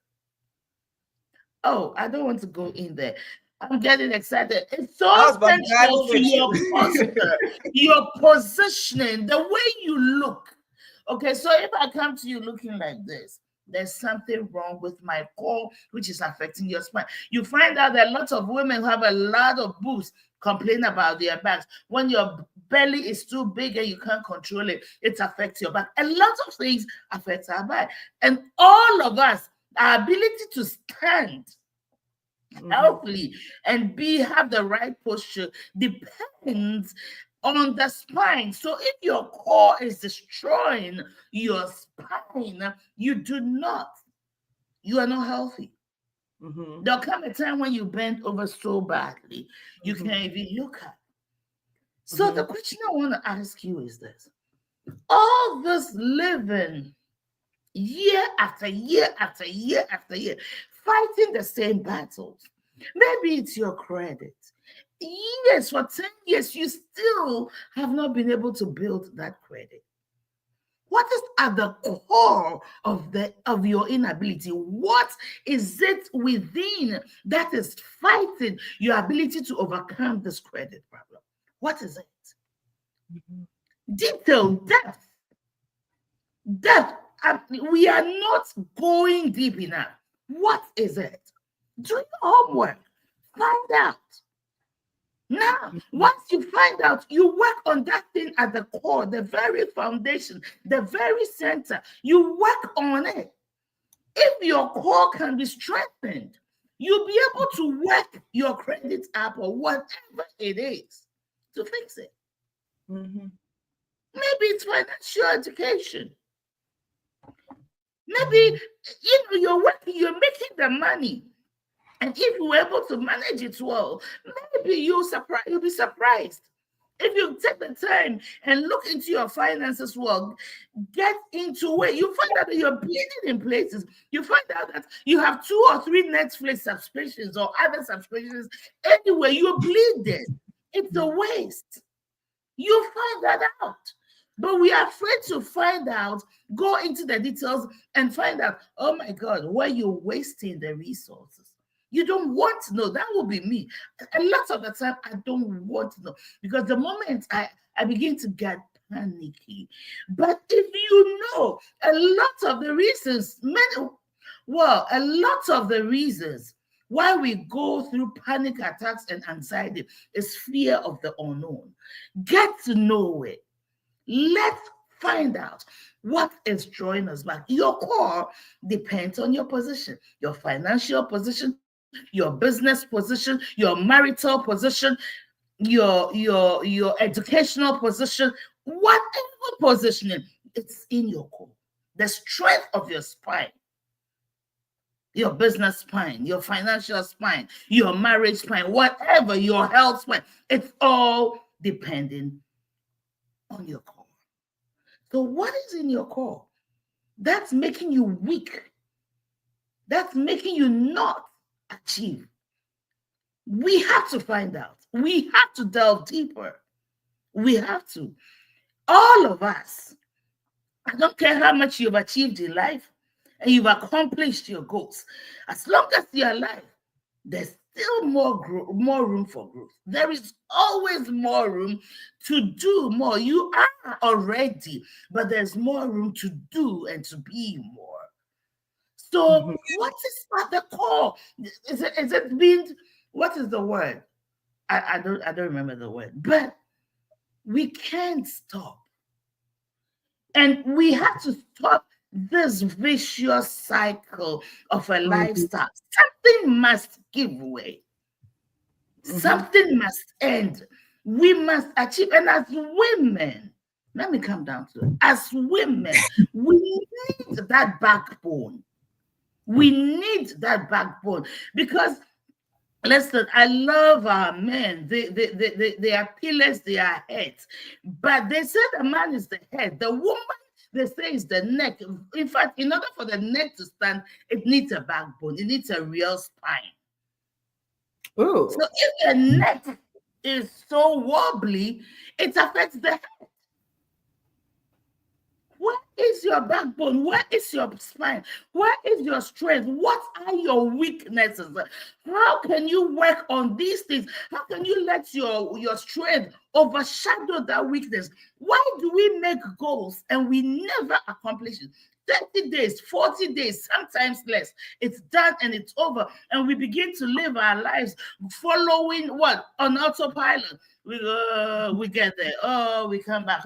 Oh, I don't want to go in there. I'm getting excited. It's so central to your posture, your positioning, the way you look. Okay, so if I come to you looking like this, there's something wrong with my core, which is affecting your spine. You find out that lots of women who have a lot of boobs complain about their backs. When your belly is too big and you can't control it, it affects your back. A lot of things affect our back. And all of us, our ability to stand healthily, and B, have the right posture depends on the spine. So if your core is destroying your spine, you are not healthy. There'll come a time when you bend over so badly, you can't even look up. So the question I want to ask you is this. All this living year after year after year after year, fighting the same battles. Maybe it's your credit. Yes, for 10 years, you still have not been able to build that credit. What is at the core of your inability? What is it within that is fighting your ability to overcome this credit problem? What is it? Detail, depth. We are not going deep enough. What is it? Do your homework. Find out. Now, once you find out, you work on that thing at the core, the very foundation, the very center. You work on it. If your core can be strengthened, you'll be able to work your credit up or whatever it is to fix it. Maybe it's financial education. Maybe you're working, you're making the money. And if you're able to manage it well, maybe you'll be surprised. If you take the time and look into your finances well, get into it, you find out that you're bleeding in places. You find out that you have 2 or 3 Netflix subscriptions or other subscriptions. Anyway, you're bleeding. It's a waste. You find that out. But we are afraid to find out, go into the details and find out, oh my God, where you're wasting the resources. You don't want to know. That will be me. A lot of the time, I don't want to know because the moment I begin to get panicky. But if you know a lot of the reasons, why we go through panic attacks and anxiety is fear of the unknown. Get to know it. Let's find out what is drawing us back. Your core depends on your position, your financial position, your business position, your marital position, your educational position, whatever positioning, it's in your core. The strength of your spine, your business spine, your financial spine, your marriage spine, whatever, your health spine, it's all depending on your core. So what is in your core that's making you weak? That's making you not achieve? We have to find out. We have to delve deeper. We have to. All of us, I don't care how much you've achieved in life and you've accomplished your goals. As long as you're alive, there's still more room for growth. There is always more room to do more. You are already, but there's more room to do and to be more. So what is at the core? Is it being, what is the word? I don't remember the word, but we can't stop. And we have to stop this vicious cycle of a lifestyle. Something must give way. Something must end. We must achieve. And as women, let me come down to it. As women, we need that backbone. We need that backbone because, listen, I love our men. They are pillars, they are heads. But they say the man is the head. The woman, they say, is the neck. In fact, in order for the neck to stand, it needs a backbone. It needs a real spine. Ooh. So if the neck is so wobbly, it affects the head. Where is your backbone? Where is your spine? Where is your strength? What are your weaknesses? How can you work on these things? How can you let your strength overshadow that weakness? Why do we make goals and we never accomplish it? 30 days, 40 days, sometimes less. It's done and it's over. And we begin to live our lives following what? On autopilot. We get there. Oh, we come back.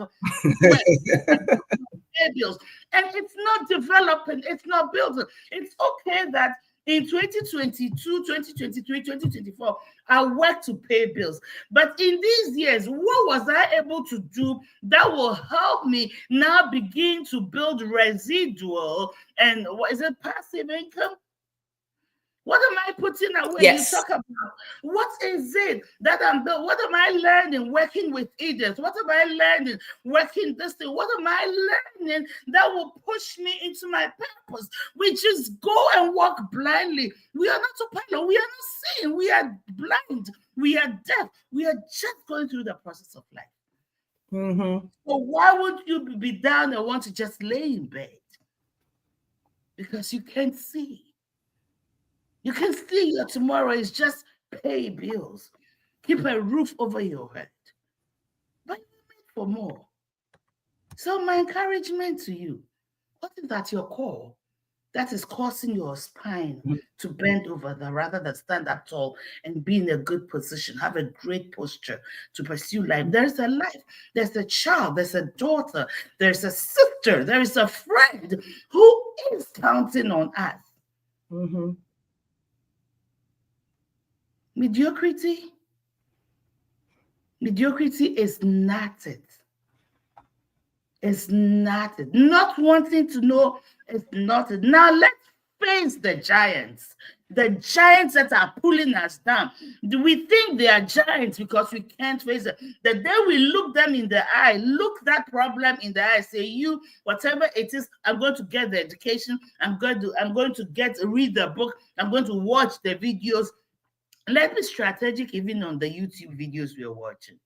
And it's not developing, it's not building. It's okay that In 2022, 2023, 2024, I worked to pay bills. But in these years, what was I able to do that will help me now begin to build residual and what is it, passive income? What am I putting away? Yes. You talk about what is it that I'm doing? What am I learning working with Edith? What am I learning working this thing? What am I learning that will push me into my purpose? We just go and walk blindly. We are not autopilot. We are not seeing. We are blind. We are deaf. We are just going through the process of life. Mm-hmm. So why would you be down and want to just lay in bed? Because you can't see. You can see your tomorrow is just pay bills, keep a roof over your head. But you're made for more. So my encouragement to you, what is at your core that is causing your spine to bend over rather than stand up tall and be in a good position, have a great posture to pursue life? There's a life, there's a child, there's a daughter, there's a sister, there is a friend who is counting on us. Mm-hmm. Mediocrity is not it. It's not it. Not wanting to know is not it. Now let's face the giants that are pulling us down. Do we think they are giants because we can't face it? The day we look them in the eye, look that problem in the eye, say, you, whatever it is, I'm going to get the education, I'm going to read the book, I'm going to watch the videos. Let's be strategic even on the YouTube videos we are watching.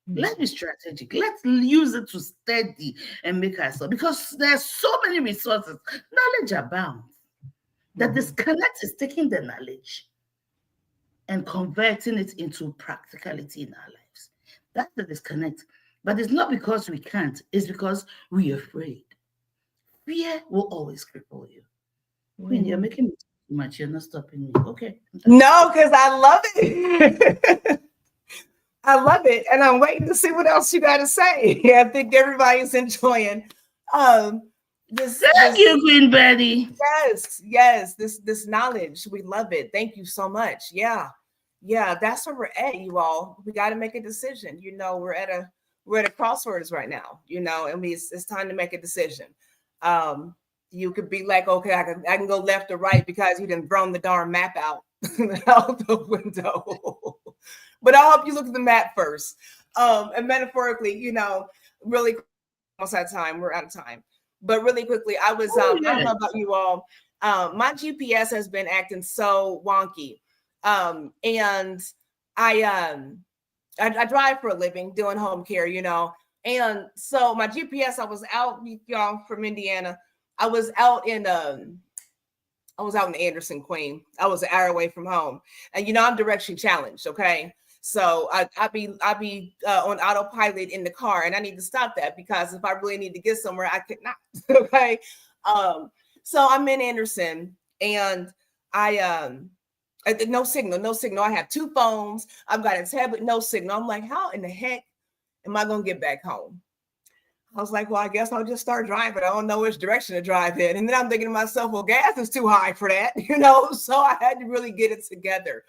Let's be strategic. Let's use it to study and make ourselves, because there's so many resources. Knowledge abounds. The disconnect is taking the knowledge and converting it into practicality in our lives. That's the disconnect. But it's not because we can't. It's because we're afraid. Fear will always cripple you. Queen, you're making me too much. You're not stopping me. Okay. No, because I love it. I love it. And I'm waiting to see what else you got to say. I think everybody's enjoying Thank you, Queen Betty. Yes. This knowledge. We love it. Thank you so much. Yeah. That's where we're at, you all. We got to make a decision. You know, we're at a crossroads right now, you know, and it's time to make a decision. You could be like, okay, I can go left or right because you didn't thrown the darn map out the window. But I'll help you look at the map first. And metaphorically, you know, really almost out of time. We're out of time. But really quickly, I was I don't know about you all. My GPS has been acting so wonky. And I drive for a living doing home care, you know. And so my GPS, I was out, y'all, from Indiana. I was out in Anderson, Queen. I was an hour away from home, and you know I'm direction challenged. Okay, so I be on autopilot in the car, and I need to stop that because if I really need to get somewhere, I could not. Okay, so I'm in Anderson, and no signal. I have two phones. I've got a tablet, no signal. I'm like, how in the heck am I gonna get back home? I was like, well, I guess I'll just start driving. I don't know which direction to drive in. And then I'm thinking to myself, well, gas is too high for that, you know? So I had to really get it together.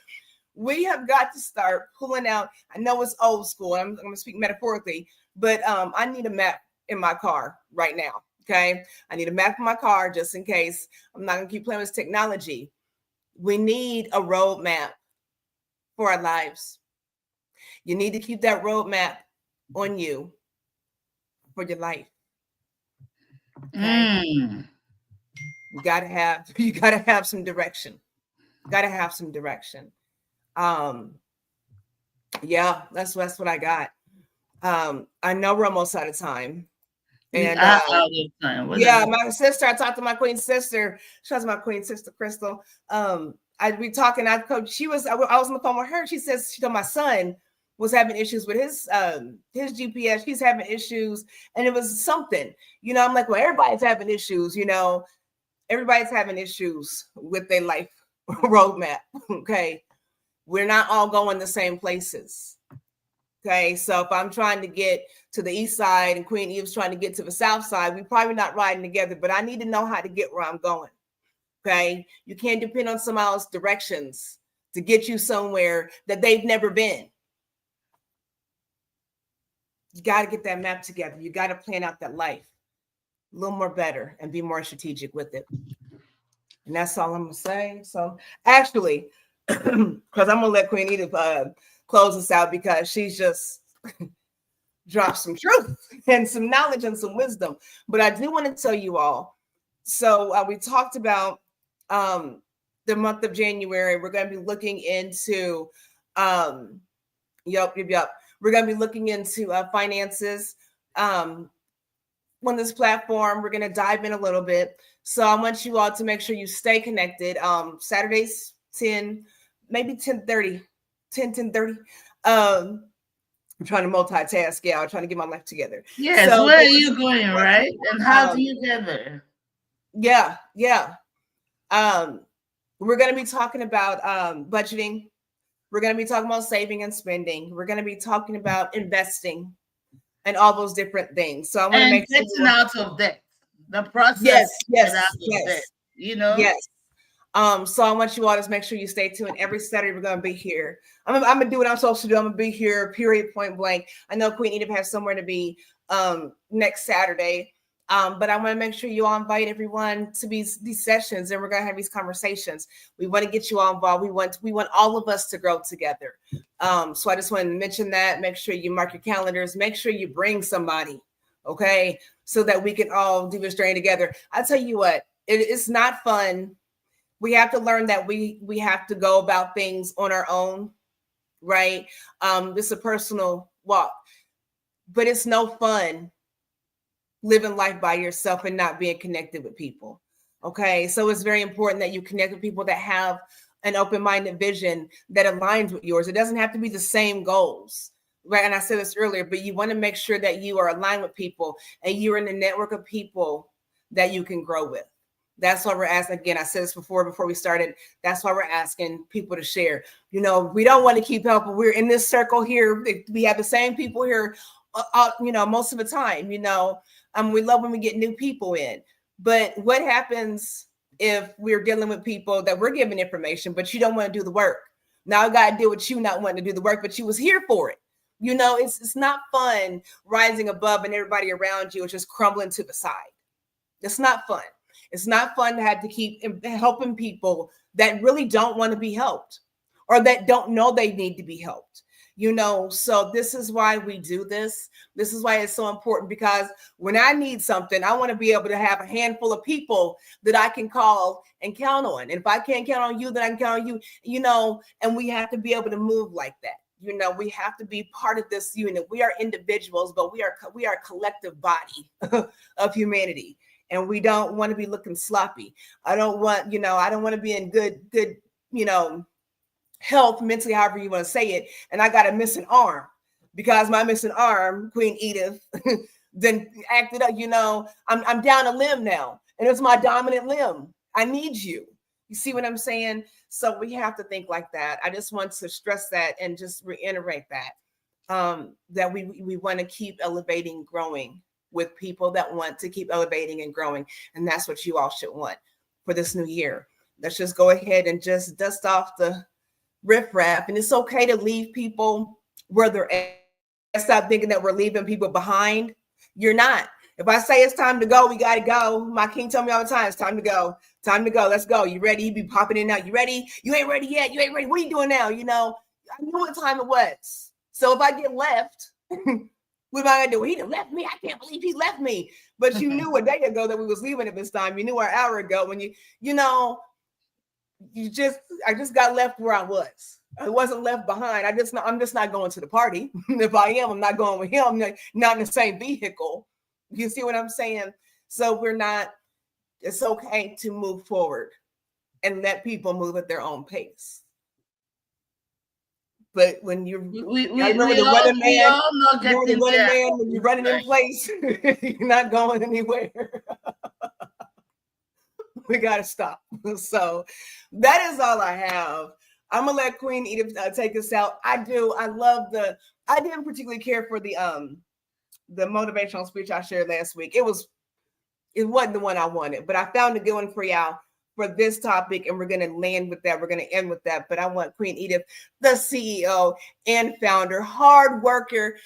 We have got to start pulling out. I know it's old school. I'm going to speak metaphorically, but I need a map in my car right now, okay? I need a map in my car just in case. I'm not going to keep playing with technology. We need a roadmap for our lives. You need to keep that roadmap on you for your life. Okay? You gotta have some direction. Yeah, that's what I got. I know we're almost out of time. And out of time. My sister, I talked to my queen sister. Shout out to my queen sister Crystal. I'd be talking. I was on the phone with her. She says she told my son was having issues with his GPS. He's having issues, and it was something, you know. I'm like, well, everybody's having issues, you know. Everybody's having issues with their life roadmap. Okay, we're not all going the same places. Okay, so if I'm trying to get to the east side and Queen Eve's trying to get to the south side, we're probably not riding together. But I need to know how to get where I'm going. Okay. You can't depend on someone else's directions to get you somewhere that they've never been. You got to get that map together. You got to plan out that life a little more better and be more strategic with it. And that's all I'm going to say. So actually, because I'm going to let Queen Edith close us out, because she's just dropped some truth and some knowledge and some wisdom. But I do want to tell you all. So we talked about the month of January. We're going to be looking into, We're going to be looking into finances on this platform. We're going to dive in a little bit. So I want you all to make sure you stay connected. Saturdays, 10, maybe 10:30. I'm trying to multitask, yeah. I'm trying to get my life together. Yes, so, where are you going, right? And how do you get there? Yeah. We're going to be talking about budgeting. We're going to be talking about saving and spending. We're going to be talking about investing and all those different things. So I want to make sure getting out of debt. The process. Yes. Debt, Yes. So I want you all to make sure you stay tuned. Every Saturday we're going to be here. I'm going to do what I'm supposed to do. I'm going to be here, period, point blank. I know Queen Edith has somewhere to be next Saturday. But I want to make sure you all invite everyone to these sessions, and we're going to have these conversations. We want to get you all involved. We want all of us to grow together. So I just want to mention that. Make sure you mark your calendars. Make sure you bring somebody, okay, so that we can all do this journey together. I tell you what, it's not fun. We have to learn that we have to go about things on our own, right? This is a personal walk, but it's no fun living life by yourself and not being connected with people. Okay. So it's very important that you connect with people that have an open-minded vision that aligns with yours. It doesn't have to be the same goals, right? And I said this earlier, but you want to make sure that you are aligned with people and you're in a network of people that you can grow with. That's why we're asking, again, I said this before we started, that's why we're asking people to share. We don't want to keep helping. We're in this circle here. We have the same people here, most of the time, we love when we get new people in. But what happens if we're dealing with people that we're giving information, but you don't want to do the work? Now I got to deal with you not wanting to do the work, but you was here for it. It's not fun rising above and everybody around you is just crumbling to the side. It's not fun. It's not fun to have to keep helping people that really don't want to be helped or that don't know they need to be helped. So this is why we do this. This is why it's so important, because when I need something, I want to be able to have a handful of people that I can call and count on. And if I can't count on you, then I can count on you, and we have to be able to move like that. We have to be part of this unit. We are individuals, but we are a collective body of humanity. And we don't want to be looking sloppy. I don't want to be in good, health mentally, however you want to say it, and I got a missing arm because my missing arm, Queen Edith, then acted up. I'm down a limb now, and it's my dominant limb. I need you. You see what I'm saying? So we have to think like that. I just want to stress that and just reiterate that that we want to keep elevating, growing with people that want to keep elevating and growing, and that's what you all should want for this new year. Let's just go ahead and just dust off the riffraff, and it's okay to leave people where they're at. Stop thinking that we're leaving people behind. You're not. If I say it's time to go, we got to go. My king told me all the time, it's time to go. Time to go. Let's go. You ready? You be popping in and out. You ready? You ain't ready yet. You ain't ready. What are you doing now? I knew what time it was. So if I get left, what am I going to do? He done left me. I can't believe he left me. But you knew a day ago that we was leaving at this time. You knew an hour ago when I just got left where I was. I wasn't left behind. I'm just not going to the party. If I am, I'm not going with him, not in the same vehicle. You see what I'm saying? So it's okay to move forward and let people move at their own pace. But when you're when you're running in place, you're not going anywhere. We got to stop. So that is all I have. I'm going to let Queen Edith take us out. I didn't particularly care for the motivational speech I shared last week. It wasn't the one I wanted, but I found a good one for y'all. for this topic, and we're going to land with that. We're going to end with that. But I want Queen Edith, the CEO and founder, hard worker,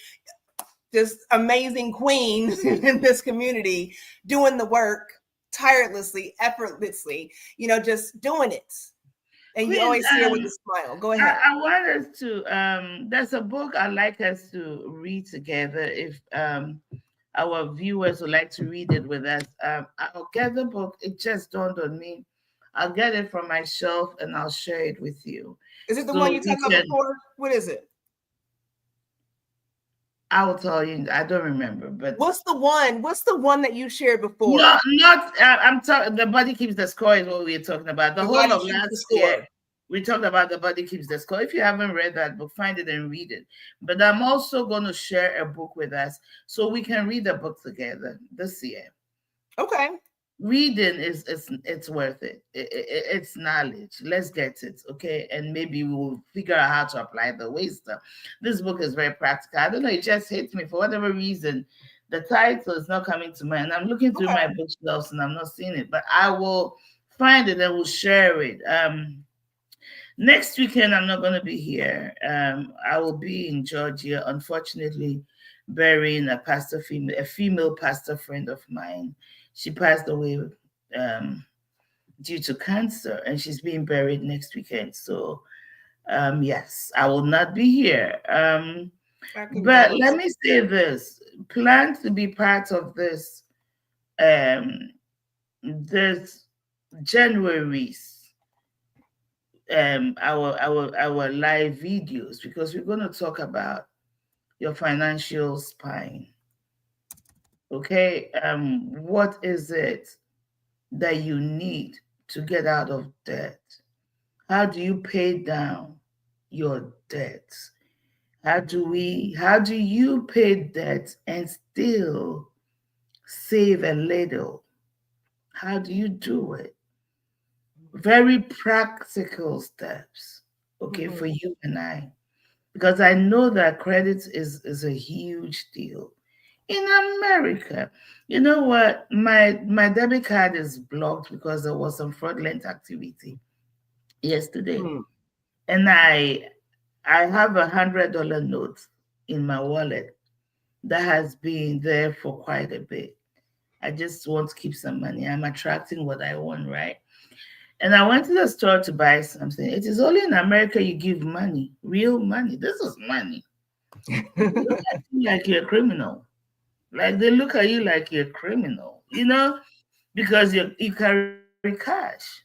just amazing queen in this community, doing the work tirelessly, effortlessly, just doing it. And you Queen, always see her with a smile. Go ahead. I want us to there's a book I'd like us to read together. If our viewers would like to read it with us, I'll get the book. It just dawned on me. I'll get it from my shelf and I'll share it with you. Is it the So one you talked about before? What is it? I will tell you. I don't remember, but what's the one that you shared before? No, not. I'm talking. The body keeps the score is what we're talking about. The whole of last year, we talked about the body keeps the score. If you haven't read that book, find it and read it. But I'm also going to share a book with us so we can read the book together this year. Okay. Reading it's worth it. It's knowledge. Let's get it, okay? And maybe we'll figure out how to apply the wisdom. This book is very practical. I don't know. It just hit me for whatever reason. The title is not coming to mind. I'm looking through my bookshelves and I'm not seeing it, but I will find it and we'll share it. Next weekend, I'm not going to be here. I will be in Georgia, unfortunately, burying a female pastor friend of mine. She passed away due to cancer, and she's being buried next weekend. So, yes, I will not be here. But let me say this: plan to be part of this this January's our live videos, because we're going to talk about your financial spine. Okay, what is it that you need to get out of debt? How do you pay down your debts? How do you pay debt and still save a little? How do you do it? Very practical steps, okay, for you and I, because I know that credit is a huge deal. In America, you know what? My debit card is blocked because there was some fraudulent activity yesterday, and I have $100 note in my wallet that has been there for quite a bit. I just want to keep some money. I'm attracting what I want, right? And I went to the store to buy something. It is only in America you give money, real money. This is money. Look at you like you're a criminal. Like they look at you like you're a criminal, because you carry cash.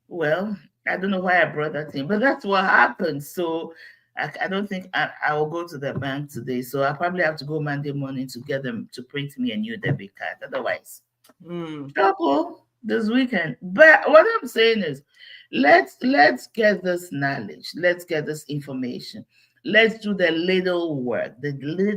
Well, I don't know why I brought that in, but that's what happened. So I don't think I will go to the bank today. So I probably have to go Monday morning to get them to print me a new debit card. Otherwise, trouble this weekend. But what I'm saying is, let's get this knowledge. Let's get this information. Let's do the little work, the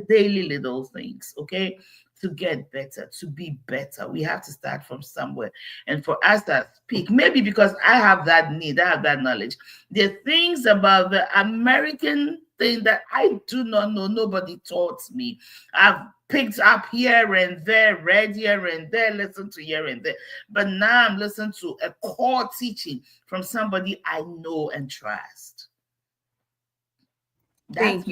daily little things, okay? To get better, to be better. We have to start from somewhere. And for us to speak, maybe because I have that need, I have that knowledge. There are things about the American thing that I do not know. Nobody taught me. I've picked up here and there, read here and there, listened to here and there. But now I'm listening to a core teaching from somebody I know and trust. That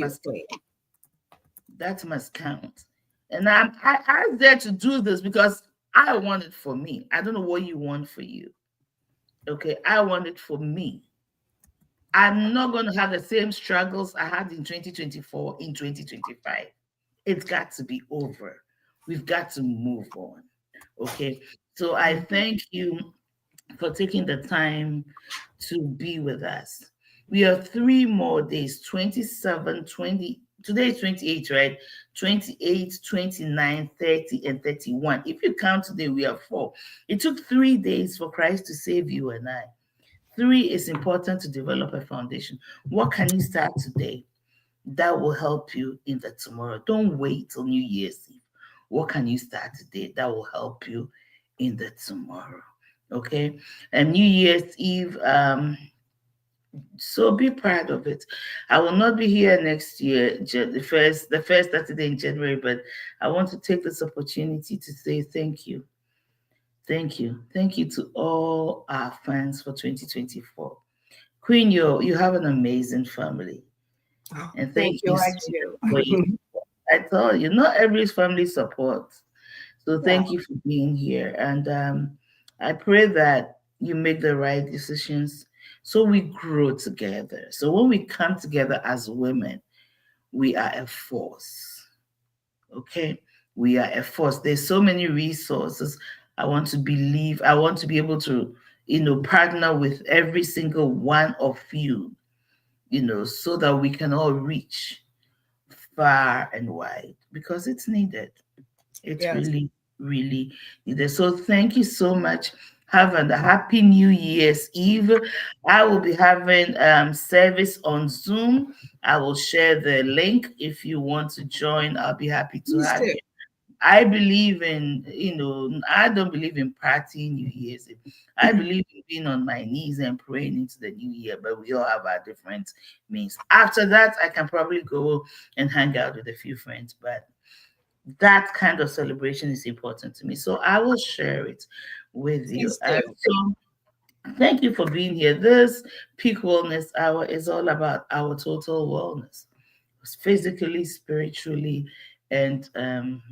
must count. And I'm there to do this because I want it for me. I don't know what you want for you. Okay, I want it for me. I'm not going to have the same struggles I had in 2024 in 2025. It's got to be over. We've got to move on. Okay, so I thank you for taking the time to be with us. We have 3 more days, 27, 20. Today is 28, right? 28, 29, 30, and 31. If you count today, we have 4. It took 3 days for Christ to save you and I. 3 is important to develop a foundation. What can you start today that will help you in the tomorrow? Don't wait till New Year's Eve. What can you start today that will help you in the tomorrow? Okay? And New Year's Eve, so be proud of it. I will not be here next year, the first Saturday in January, but I want to take this opportunity to say thank you. Thank you. Thank you to all our fans for 2024. Queen, you have an amazing family. Oh, And thank thank you. you I so much for you. do. I told you, not every family supports. So Yeah, thank you for being here. And I pray that you make the right decisions so we grow together. So when we come together as women, we are a force. Okay? We are a force. There's so many resources. I want to believe, I want to be able to, partner with every single one of you, so that we can all reach far and wide because it's needed. It's yes. really, really needed. So thank you so much. Have a happy New Year's Eve. I will be having service on Zoom. I will share the link if you want to join. I'll be happy to Please have do. you. I believe in, I don't believe in partying New Year's Eve. I believe in being on my knees and praying into the new year, but we all have our different means. After that, I can probably go and hang out with a few friends, but that kind of celebration is important to me. So I will share it with you. Please And do. so thank you for being here. This Peak Wellness Hour is all about our total wellness, physically, spiritually, and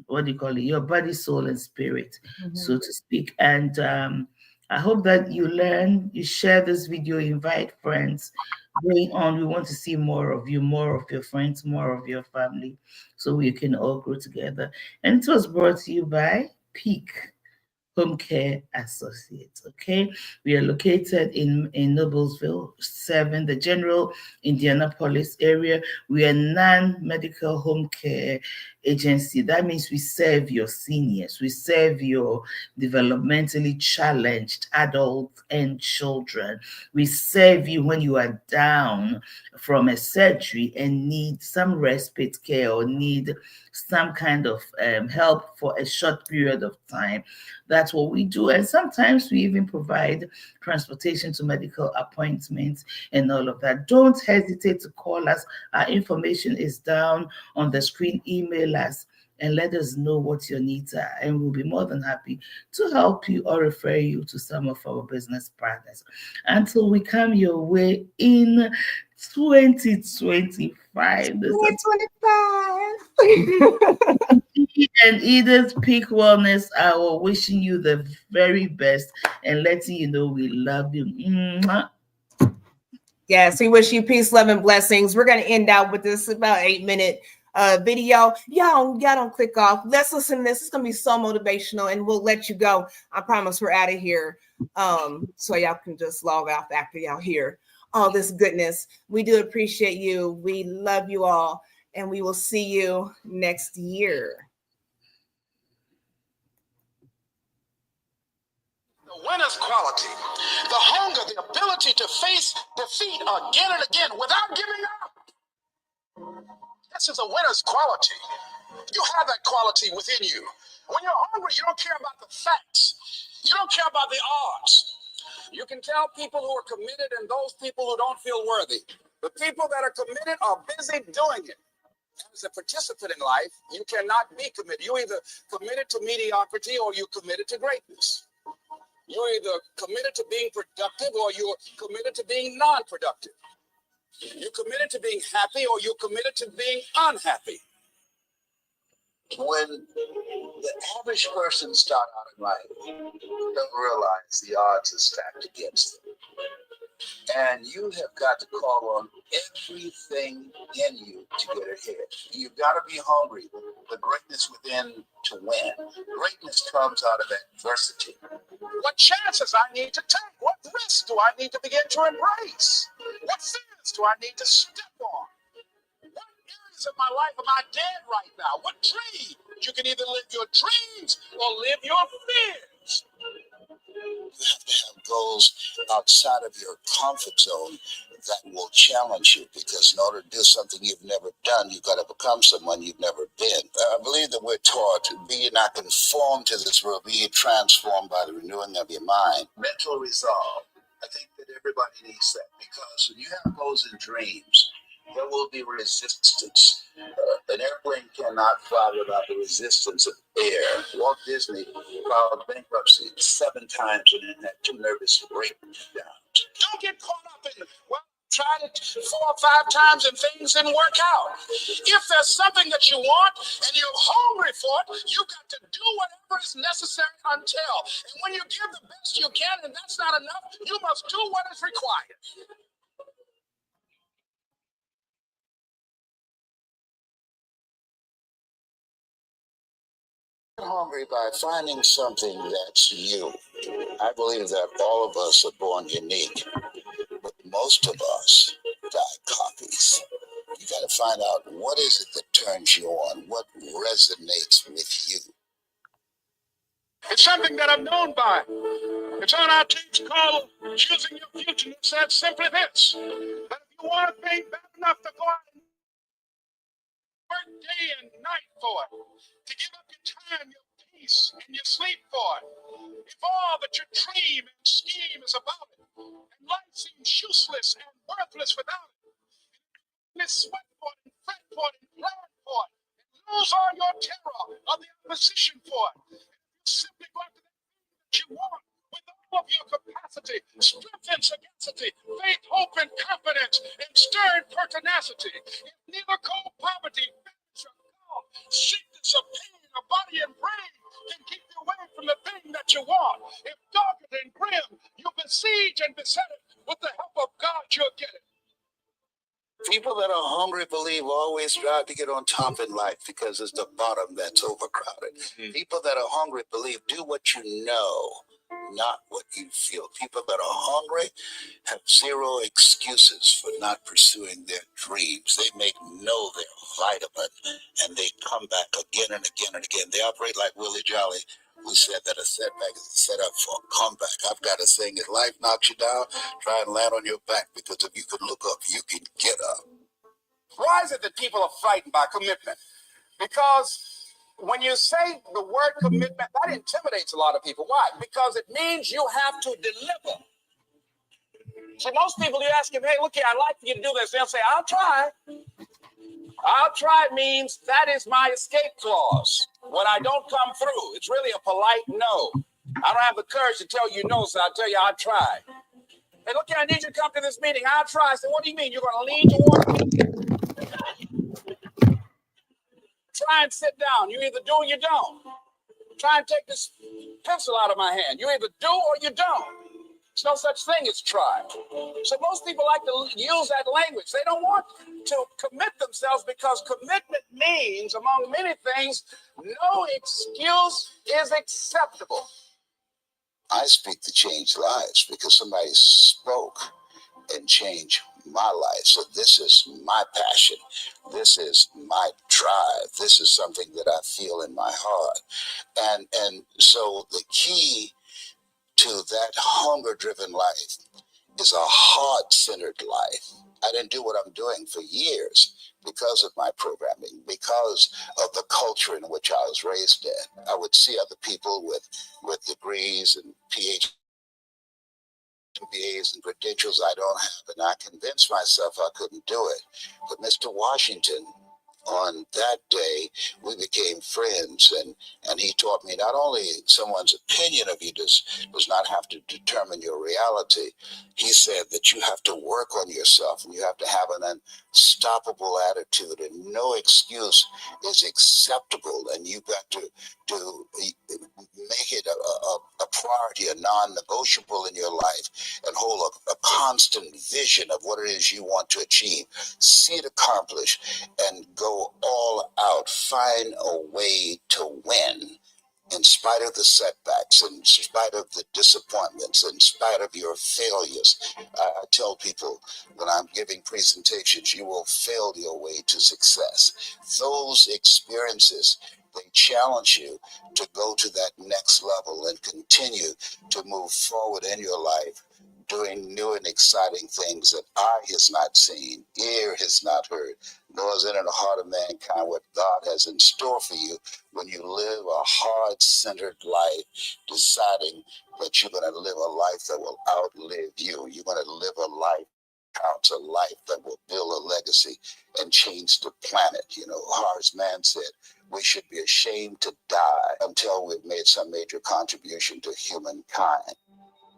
what do you call it? Your body, soul, and spirit, Mhm. so to speak. And I hope that you learn, you share this video, invite friends. Going on, we want to see more of you, more of your friends, more of your family, so we can all grow together. And it was brought to you by Peak Homecare Associates. Okay, we are located in Noblesville, 7, the general Indianapolis area. We are non-medical home care agency. That means we serve your seniors, we serve your developmentally challenged adults and children. We serve you when you are down from a surgery and need some respite care or need some kind of help for a short period of time. That's what we do. And sometimes we even provide transportation to medical appointments and all of that. Don't hesitate to call us. Our information is down on the screen. Email us and let us know what your needs are. And we'll be more than happy to help you or refer you to some of our business partners. Until we come your way in 2025. This is 2025. and Edith Peak Wellness Hour, wishing you the very best and letting you know we love you. Mwah. Yes, we wish you peace, love, and blessings. We're gonna end out with this about 8-minute video. Y'all don't click off. Let's listen to this. It's gonna be so motivational, and we'll let you go. I promise we're out of here. So y'all can just log off after y'all hear all this goodness. We do appreciate you. We love you all, and we will see you next year. The winner's quality, the hunger, the ability to face defeat again and again without giving up. This is a winner's quality. You have that quality within you. When you're hungry, you don't care about the facts. You don't care about the odds. You can tell people who are committed and those people who don't feel worthy. The people that are committed are busy doing it. As a participant in life, you cannot be committed. You're either committed to mediocrity or you're committed to greatness. You're either committed to being productive or you're committed to being non-productive. You're committed to being happy or you're committed to being unhappy. When the average person starts out in life, they don't realize the odds are stacked against them. And you have got to call on everything in you to get ahead. You've got to be hungry, the greatness within to win. Greatness comes out of adversity. What chances I need to take? What risks do I need to begin to embrace? What fears do I need to step on? What areas of my life am I dead right now? What dreams? You can either live your dreams or live your fears. You have to have goals outside of your comfort zone that will challenge you, because in order to do something you've never done, you've got to become someone you've never been. I believe that we're taught, be ye not conformed to this world, be ye transformed by the renewing of your mind. Mental resolve. I think that everybody needs that, because when you have goals and dreams, there will be resistance. An airplane cannot fly without the resistance of air. Walt Disney filed bankruptcy 7 times and then had 2 nervous breakdowns. Don't get caught up in, well, tried it 4 or 5 times and things didn't work out. If there's something that you want and you're hungry for it, you got to do whatever is necessary until. And when you give the best you can and that's not enough, you must do what is required. Hungry by finding something that's you. I believe that all of us are born unique, but most of us die copies. You got to find out what is it that turns you on, what resonates with you. It's something that I'm known by. It's on our team's called Choosing Your Future. It says simply this: that if you want a thing bad enough to go out and work day and night for it, to give up your time, your peace, and your sleep for it, if all that your dream and scheme is about it, and life seems useless and worthless without it, and sweat for it, and fret for it, and plan for it, and lose all your terror of the opposition for it, and you simply go after that thing that you want with all of your capacity, strength and sagacity, faith, hope, and confidence, and stern pertinacity. If neither cold poverty, famine, or sickness of pain of body and brain can keep you away from the thing that you want, if dogged and grim, you besiege and beset it, with the help of God, you'll get it. People that are hungry believe always strive to get on top in life because it's the bottom that's overcrowded. People that are hungry believe do what you know, not what you feel. People that are hungry have zero excuses for not pursuing their dreams. They make know their vitamin and they come back again and again and again. They operate like Willie Jolly, who said that a setback is a setup for a comeback. I've got a saying: if life knocks you down, try and land on your back, because if you can look up, you can get up. Why is it that people are frightened by commitment? Because when you say the word commitment, that intimidates a lot of people. Why? Because it means you have to deliver. So most people, you ask them, hey, look here, I'd like for you to do this. They'll say, I'll try. I'll try means that is my escape clause. When I don't come through, it's really a polite no. I don't have the courage to tell you no, so I'll tell you I'll try. Hey, look here, I need you to come to this meeting. I'll try. I said, what do you mean? You're going to lean towards me? Try and sit down. You either do or you don't. Try and take this pencil out of my hand. You either do or you don't. There's no such thing as try. So most people like to use that language. They don't want to commit themselves because commitment means, among many things, no excuse is acceptable. I speak to change lives because somebody spoke and changed my life. So this is my passion. This is my drive. This is something that I feel in my heart. And so the key to that hunger-driven life is a heart-centered life. I didn't do what I'm doing for years because of my programming, because of the culture in which I was raised in. I would see other people with degrees and PhDs, MBAs and credentials I don't have, and I convinced myself I couldn't do it. But Mr. Washington, on that day, we became friends, and he taught me not only someone's opinion of you does not have to determine your reality. He said that you have to work on yourself and you have to have an unstoppable attitude, and no excuse is acceptable, and you've got to make it a priority, a non-negotiable in your life, and hold a constant vision of what it is you want to achieve, see it accomplished, and go all out. Find a way to win in spite of the setbacks, in spite of the disappointments, in spite of your failures. I tell people when I'm giving presentations, you will fail your way to success. Those experiences, they challenge you to go to that next level and continue to move forward in your life, doing new and exciting things that eye has not seen, ear has not heard, nor is it in the heart of mankind what God has in store for you when you live a heart-centered life, deciding that you're going to live a life that will outlive you. You're going to live a life pounds of life that will build a legacy and change the planet. You know, Horace Mann said, we should be ashamed to die until we've made some major contribution to humankind.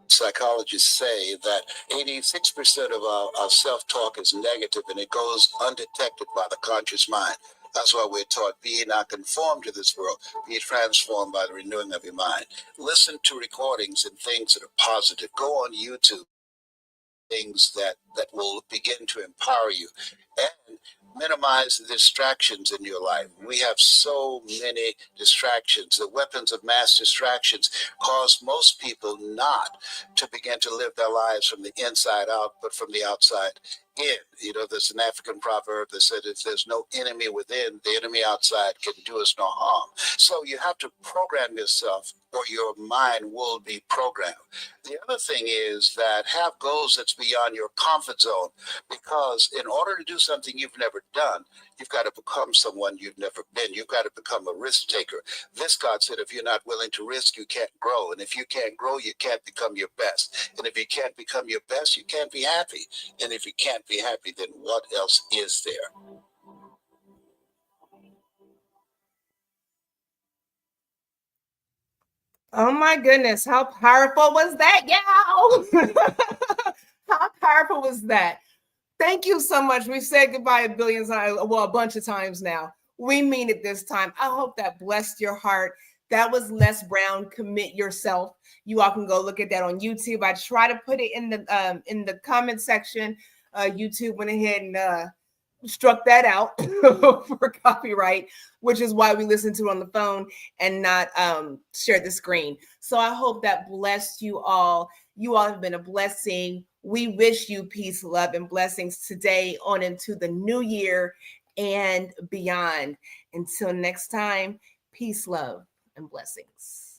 Psychologists say that 86% of our self-talk is negative, and it goes undetected by the conscious mind. That's why we're taught, be not conformed to this world, be transformed by the renewing of your mind. Listen to recordings and things that are positive. Go on YouTube, things that will begin to empower you. And minimize the distractions in your life. We have so many distractions. The weapons of mass distractions cause most people not to begin to live their lives from the inside out, but from the outside in. You know, there's an African proverb that said, if there's no enemy within, the enemy outside can do us no harm. So you have to program yourself, or your mind will be programmed. The other thing is that have goals that's beyond your comfort zone, because in order to do something you've never done, you've got to become someone you've never been. You've got to become a risk taker. This God said, if you're not willing to risk, you can't grow. And if you can't grow, you can't become your best. And if you can't become your best, you can't be happy. And if you can't be happy, then what else is there? Oh my goodness, how powerful was that, y'all? How powerful was that? Thank you so much. We've said goodbye a billion times, well, a bunch of times now. We mean it this time. I hope that blessed your heart. That was Les Brown, Commit Yourself. You all can go look at that on YouTube. I try to put it in the comment section. YouTube went ahead and struck that out for copyright, which is why we listen to it on the phone and not share the screen. So I hope that blessed you all. You all have been a blessing. We wish you peace, love, and blessings today on into the new year and beyond. Until next time, peace, love, and blessings.